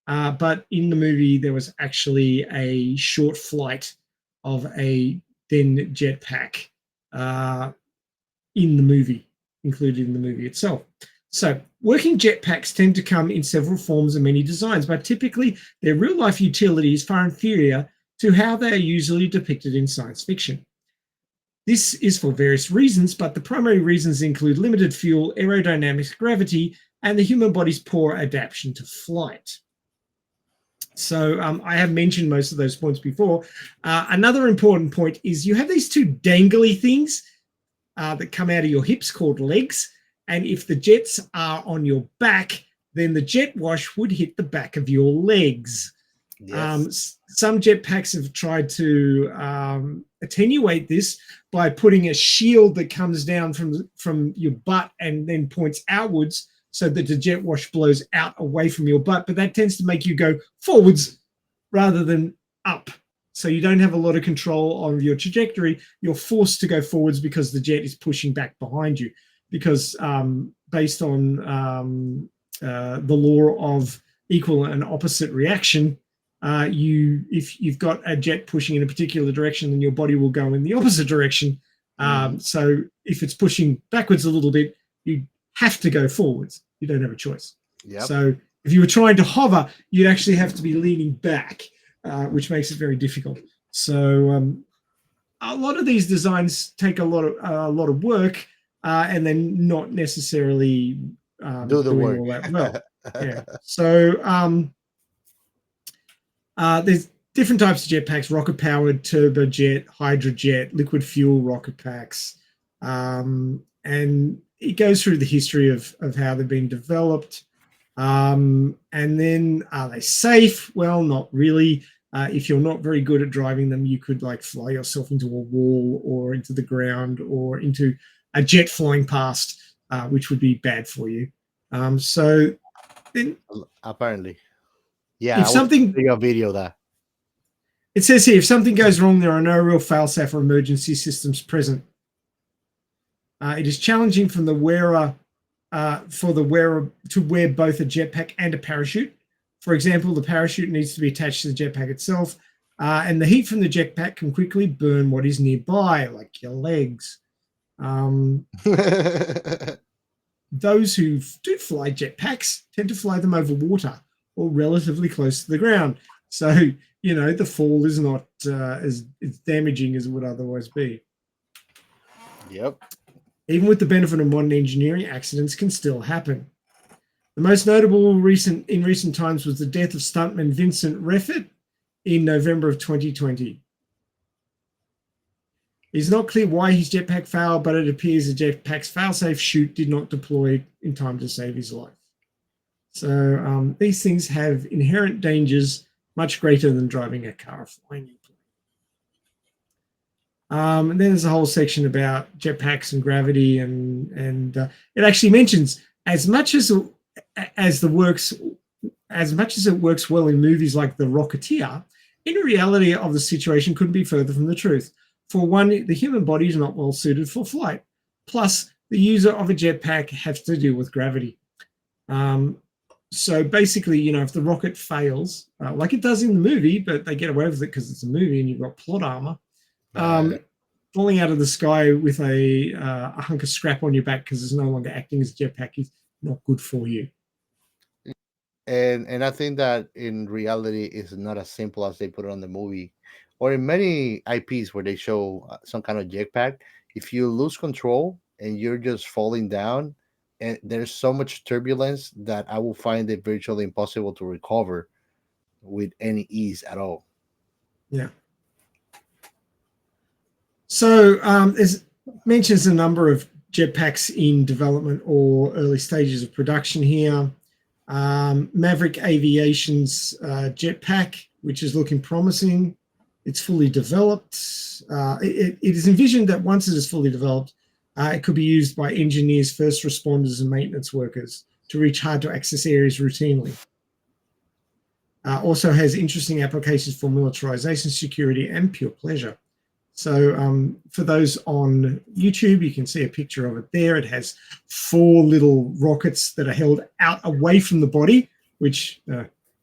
But in the movie, there was actually a short flight of a then jetpack in the movie, included in the movie itself. So working jetpacks tend to come in several forms and many designs, but typically their real-life utility is far inferior to how they are usually depicted in science fiction. This is for various reasons, but the primary reasons include limited fuel, aerodynamics, gravity, and the human body's poor adaptation to flight. So I have mentioned most of those points before. Another important point is you have these two dangly things that come out of your hips called legs. And if the jets are on your back, then the jet wash would hit the back of your legs. Yes. Some jetpacks have tried to attenuate this by putting a shield that comes down from your butt and then points outwards so that the jet wash blows out away from your butt. But that tends to make you go forwards rather than up. So you don't have a lot of control on your trajectory. You're forced to go forwards because the jet is pushing back behind you. Because based on the law of equal and opposite reaction, if you've got a jet pushing in a particular direction, then your body will go in the opposite direction. So if it's pushing backwards a little bit, you have to go forwards. You don't have a choice. Yep. So if you were trying to hover, you'd actually have to be leaning back, which makes it very difficult. So a lot of these designs take a lot of work, and then not necessarily do the work all that well. Yeah. So there's different types of jetpacks: rocket-powered, turbojet, hydrojet, liquid fuel rocket packs, and it goes through the history of how they've been developed. And then are they safe? Well, not really. If you're not very good at driving them, you could like fly yourself into a wall or into the ground or into a jet flying past, which would be bad for you. So then apparently, yeah, if something a video that it says here, if something goes wrong, there are no real fail-safe or emergency systems present. It is challenging for the wearer to wear both a jetpack and a parachute. For example, the parachute needs to be attached to the jetpack itself, and the heat from the jetpack can quickly burn what is nearby, like your legs. Those who do fly jetpacks tend to fly them over water or relatively close to the ground. So, the fall is not as damaging as it would otherwise be. Yep. Even with the benefit of modern engineering, accidents can still happen. The most notable in recent times was the death of stuntman Vincent Reffett in November of 2020. It's not clear why his jetpack failed, but it appears the jetpack's failsafe chute did not deploy in time to save his life. So these things have inherent dangers much greater than driving a car or flying a plane. And then there's a whole section about jetpacks and gravity, and it actually mentions as much as it works well in movies like The Rocketeer, in reality of the situation couldn't be further from the truth. For one, the human body is not well suited for flight. Plus, the user of a jetpack has to deal with gravity. So basically, if the rocket fails, like it does in the movie, but they get away with it because it's a movie and you've got plot armor, falling out of the sky with a hunk of scrap on your back because it's no longer acting as a jetpack is not good for you. And I think that in reality it's not as simple as they put it on the movie or in many IPs where they show some kind of jetpack. If you lose control and you're just falling down and there's so much turbulence that I will find it virtually impossible to recover with any ease at all. Yeah. So it mentions a number of jetpacks in development or early stages of production here. Maverick Aviation's jetpack, which is looking promising. It's fully developed. It is envisioned that once it is fully developed, it could be used by engineers, first responders, and maintenance workers to reach hard-to-access areas routinely. Also has interesting applications for militarization, security, and pure pleasure. So for those on YouTube, you can see a picture of it there. It has 4 little rockets that are held out away from the body, which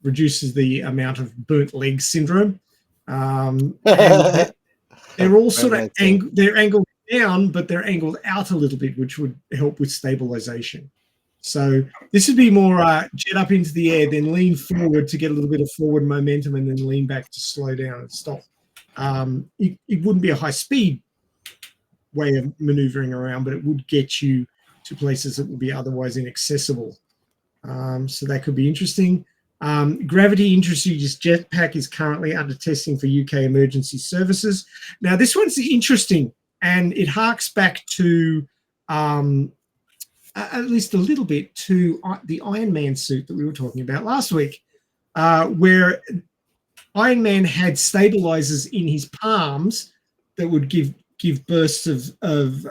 reduces the amount of burnt leg syndrome. And they're all sort of they're angled down, but they're angled out a little bit, which would help with stabilization. So this would be more jet up into the air, then lean forward to get a little bit of forward momentum, and then lean back to slow down and stop. It wouldn't be a high speed way of maneuvering around, but it would get you to places that would be otherwise inaccessible. So that could be interesting. Gravity Industries jetpack is currently under testing for UK emergency services. Now, this one's interesting, and it harks back to at least a little bit to the Iron Man suit that we were talking about last week, where Iron Man had stabilizers in his palms that would give bursts of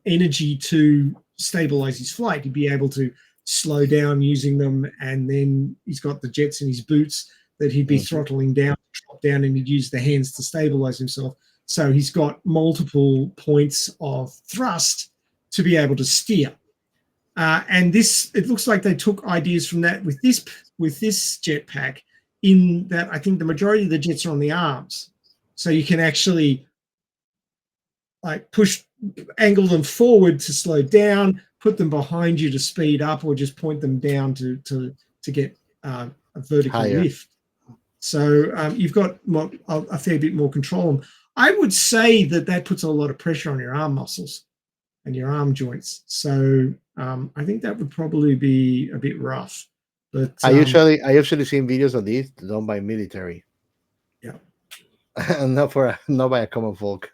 energy to stabilize his flight. He'd be able to slow down using them, and then he's got the jets in his boots that he'd be throttling down, drop down, and he'd use the hands to stabilize himself. So he's got multiple points of thrust to be able to steer. And this, it looks like they took ideas from that with this jetpack, in that I think the majority of the jets are on the arms. So you can actually like angle them forward to slow down, put them behind you to speed up, or just point them down to get a vertical lift. So you've got a fair bit more control. I would say that puts a lot of pressure on your arm muscles and your arm joints. So I think that would probably be a bit rough. But I usually seen videos of these done by military. Yeah. And not by a common folk.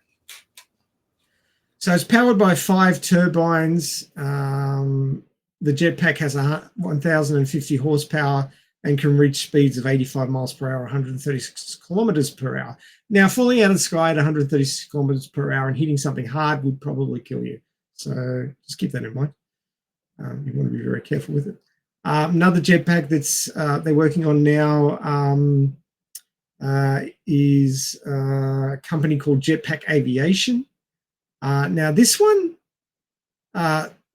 So it's powered by 5 turbines. The jetpack has 1,050 horsepower and can reach speeds of 85 miles per hour, 136 kilometers per hour. Now, falling out of the sky at 136 kilometers per hour and hitting something hard would probably kill you. So just keep that in mind. You want to be very careful with it. Another jetpack that's they're working on now is a company called Jetpack Aviation. Now, this one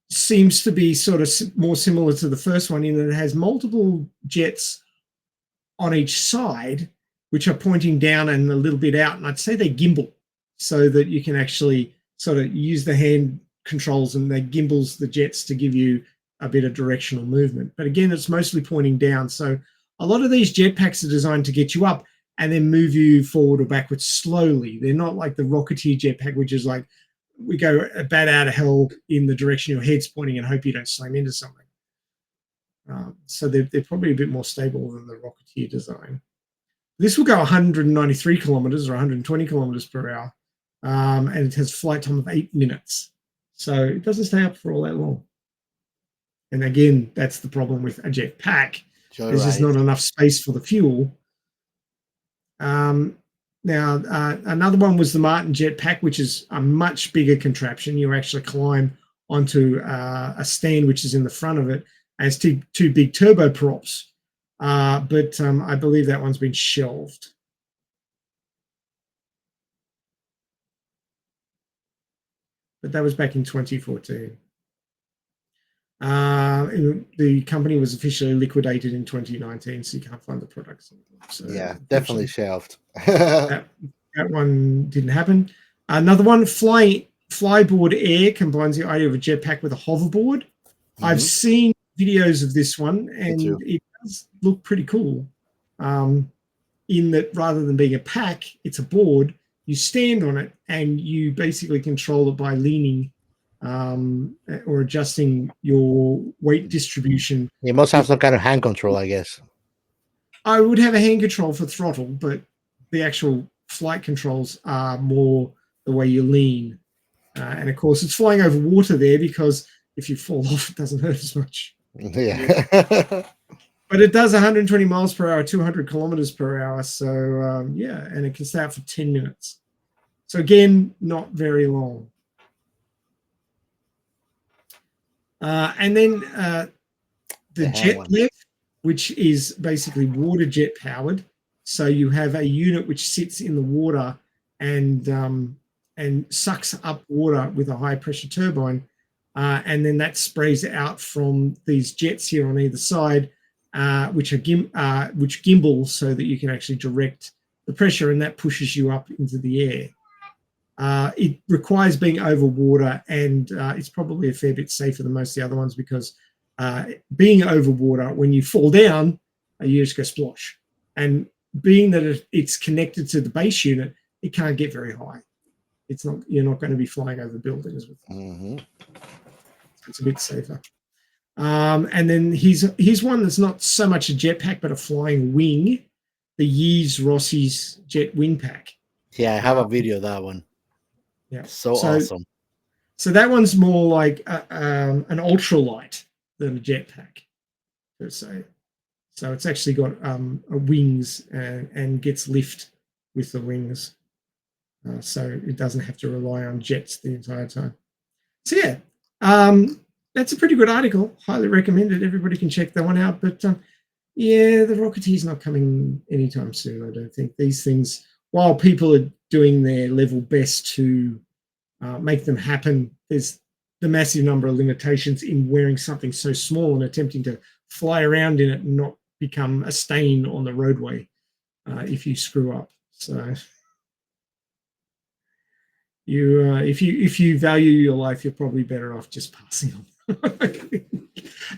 seems to be sort of more similar to the first one in that it has multiple jets on each side, which are pointing down and a little bit out. And I'd say they gimbal so that you can actually sort of use the hand controls, and they gimbals the jets to give you a bit of directional movement. But again, it's mostly pointing down. So a lot of these jetpacks are designed to get you up and then move you forward or backwards slowly. They're not like the Rocketeer jetpack, which is like, we go a bat out of hell in the direction your head's pointing and hope you don't slam into something. So they're probably a bit more stable than the Rocketeer design. This will go 193 kilometers or 120 kilometers per hour. And it has flight time of 8 minutes. So it doesn't stay up for all that long. And again, that's the problem with a jetpack. There's just not enough space for the fuel. Now, another one was the Martin jetpack, which is a much bigger contraption. You actually climb onto a stand which is in the front of it. And it's two big turboprops. But I believe that one's been shelved. But that was back in 2014. The company was officially liquidated in 2019, so you can't find the products anymore. So yeah, definitely shelved. that one didn't happen. Another one, Flyboard Air, combines the idea of a jetpack with a hoverboard. I've seen videos of this one, and it does look pretty cool. In that rather than being a pack, it's a board. You stand on it, and you basically control it by leaning or adjusting your weight distribution. You must have some kind of hand control, I guess. I would have a hand control for throttle, but the actual flight controls are more the way you lean. And of course, it's flying over water there because if you fall off, it doesn't hurt as much. Yeah. But it does 120 miles per hour, 200 kilometers per hour. So, and it can stay out for 10 minutes. So, again, not very long. And then the jet lift, which is basically water jet powered. So you have a unit which sits in the water and sucks up water with a high pressure turbine, and then that sprays out from these jets here on either side, which gimbal so that you can actually direct the pressure, and that pushes you up into the air. It requires being over water, and it's probably a fair bit safer than most of the other ones because being over water, when you fall down, you just go splosh. And being that it's connected to the base unit, it can't get very high. You're not going to be flying over buildings with it. Mm-hmm. It's a bit safer. And then here's one that's not so much a jetpack, but a flying wing, the Yee's Rossi's jet wing pack. Yeah, I have a video of that one. Yeah, so awesome. So that one's more like an ultralight than a jetpack, per se. So it's actually got wings and gets lift with the wings. So it doesn't have to rely on jets the entire time. So yeah, that's a pretty good article. Highly recommended. Everybody can check that one out. But yeah, the Rocketeer's not coming anytime soon, I don't think. These things, while people are doing their level best to make them happen, there's the massive number of limitations in wearing something so small and attempting to fly around in it and not become a stain on the roadway if you screw up. So if you value your life, you're probably better off just passing on.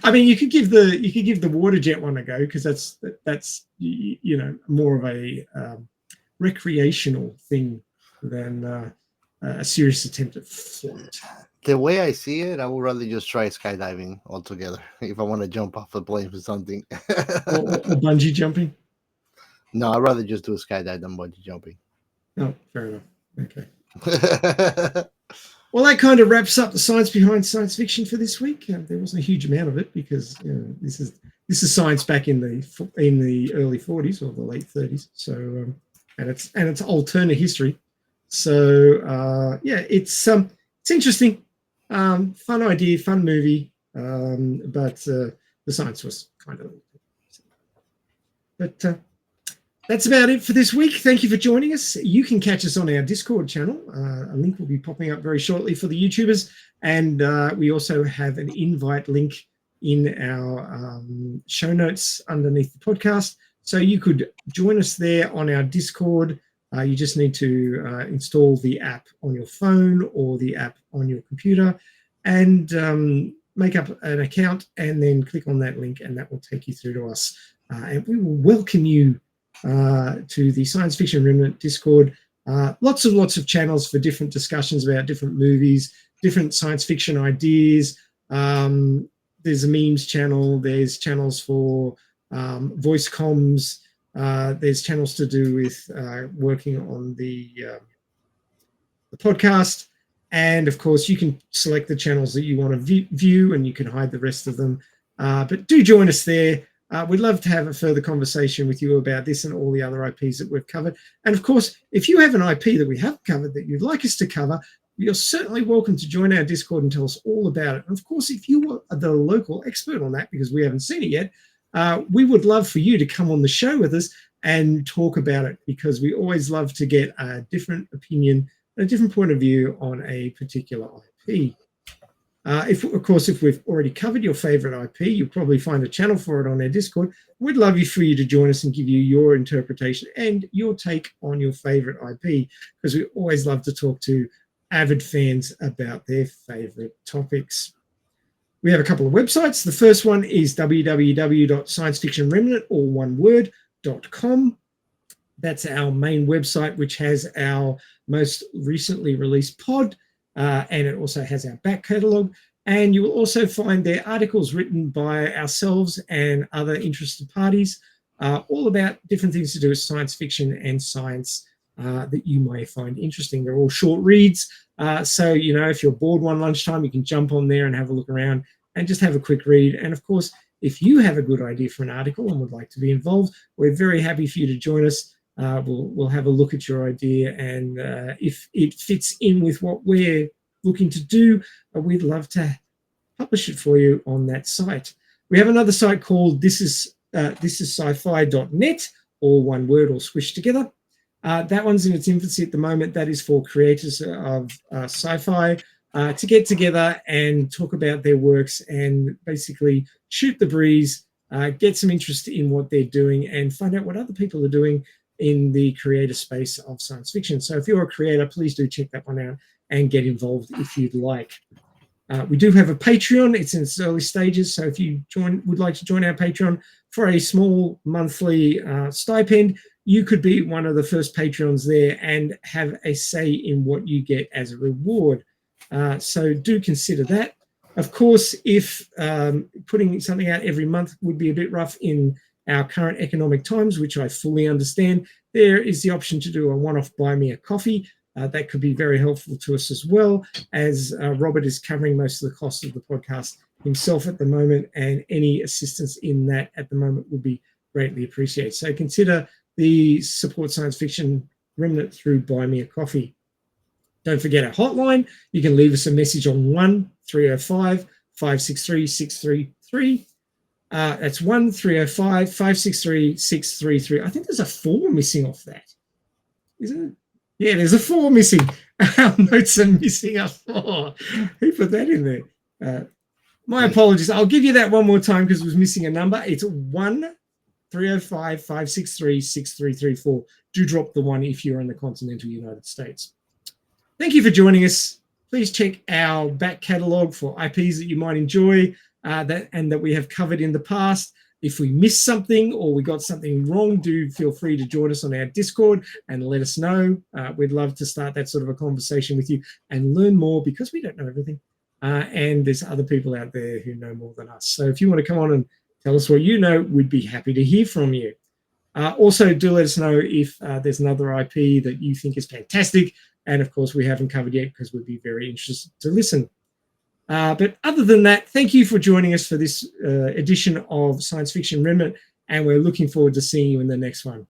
I mean, you could give the water jet one a go because that's more of a recreational thing than a serious attempt at flight. The way I see it, I would rather just try skydiving altogether if I want to jump off a plane for something. or bungee jumping? No, I'd rather just do a skydive than bungee jumping. Oh, fair enough. Okay. Well, that kind of wraps up the science behind science fiction for this week. There wasn't a huge amount of it because this is science back in the early 40s or the late 30s. So and it's alternate history. So it's interesting, fun idea, fun movie, but the science was kind of. But that's about it for this week. Thank you for joining us. You can catch us on our Discord channel. A link will be popping up very shortly for the YouTubers. And we also have an invite link in our show notes underneath the podcast. So you could join us there on our Discord. You just need to install the app on your phone or the app on your computer and make up an account and then click on that link and that will take you through to us. And we will welcome you to the Science Fiction Remnant Discord. Lots of channels for different discussions about different movies, different science fiction ideas. There's a memes channel. There's channels for voice comms. There's channels to do with working on the podcast. And, of course, you can select the channels that you want to view and you can hide the rest of them. But do join us there. We'd love to have a further conversation with you about this and all the other IPs that we've covered. And, of course, if you have an IP that we haven't covered that you'd like us to cover, you're certainly welcome to join our Discord and tell us all about it. And, of course, if you are the local expert on that, because we haven't seen it yet, we would love for you to come on the show with us and talk about it because we always love to get a different opinion, a different point of view on a particular IP. If we've already covered your favorite IP, you'll probably find a channel for it on our Discord. We'd love for you to join us and give you your interpretation and your take on your favorite IP because we always love to talk to avid fans about their favorite topics. We have a couple of websites. The first one is www.sciencefictionremnant.com. That's our main website, which has our most recently released pod. and it also has our back catalogue. And you will also find there articles written by ourselves and other interested parties, all about different things to do with science fiction and science that you may find interesting. They're all short reads. So, you know, if you're bored one lunchtime, you can jump on there and have a look around and just have a quick read. And of course, if you have a good idea for an article and would like to be involved, we're very happy for you to join us. We'll have a look at your idea, and if it fits in with what we're looking to do, we'd love to publish it for you on that site. We have another site called this is sci-fi.net, all one word, all squished together. That one's in its infancy at the moment. That is for creators of sci-fi to get together and talk about their works and basically shoot the breeze, get some interest in what they're doing, and find out what other people are doing in the creator space of science fiction. So if you're a creator, please do check that one out and get involved if you'd like. We do have a Patreon. It's in its early stages. So if you would like to join our Patreon for a small monthly stipend, you could be one of the first Patreons there and have a say in what you get as a reward. So do consider that. Of course, if putting something out every month would be a bit rough in our current economic times, which I fully understand, there is the option to do a one-off buy me a coffee. That could be very helpful to us as well, as Robert is covering most of the costs of the podcast himself at the moment, and any assistance in that at the moment would be greatly appreciated. So consider the Support Science Fiction Remnant through Buy Me a Coffee. Don't forget our hotline. You can leave us a message on 1-305-563-633. That's 1-305-563-633. I think there's a 4 missing off that. Isn't it? Yeah, there's a 4 missing. Our notes are missing a 4. Who put that in there? My apologies. I'll give you that one more time because it was missing a number. It's 1-305-563-6334. Do drop the 1 if you're in the continental United States. Thank you for joining us. Please check our back catalogue for IPs that you might enjoy that we have covered in the past. If we missed something or we got something wrong, do feel free to join us on our Discord and let us know. We'd love to start that sort of a conversation with you and learn more, because we don't know everything. And there's other people out there who know more than us. So if you want to come on and tell us what you know, we'd be happy to hear from you. Also, do let us know if there's another IP that you think is fantastic. And of course, we haven't covered yet, because we'd be very interested to listen. But other than that, thank you for joining us for this edition of Science Fiction Remnant, and we're looking forward to seeing you in the next one.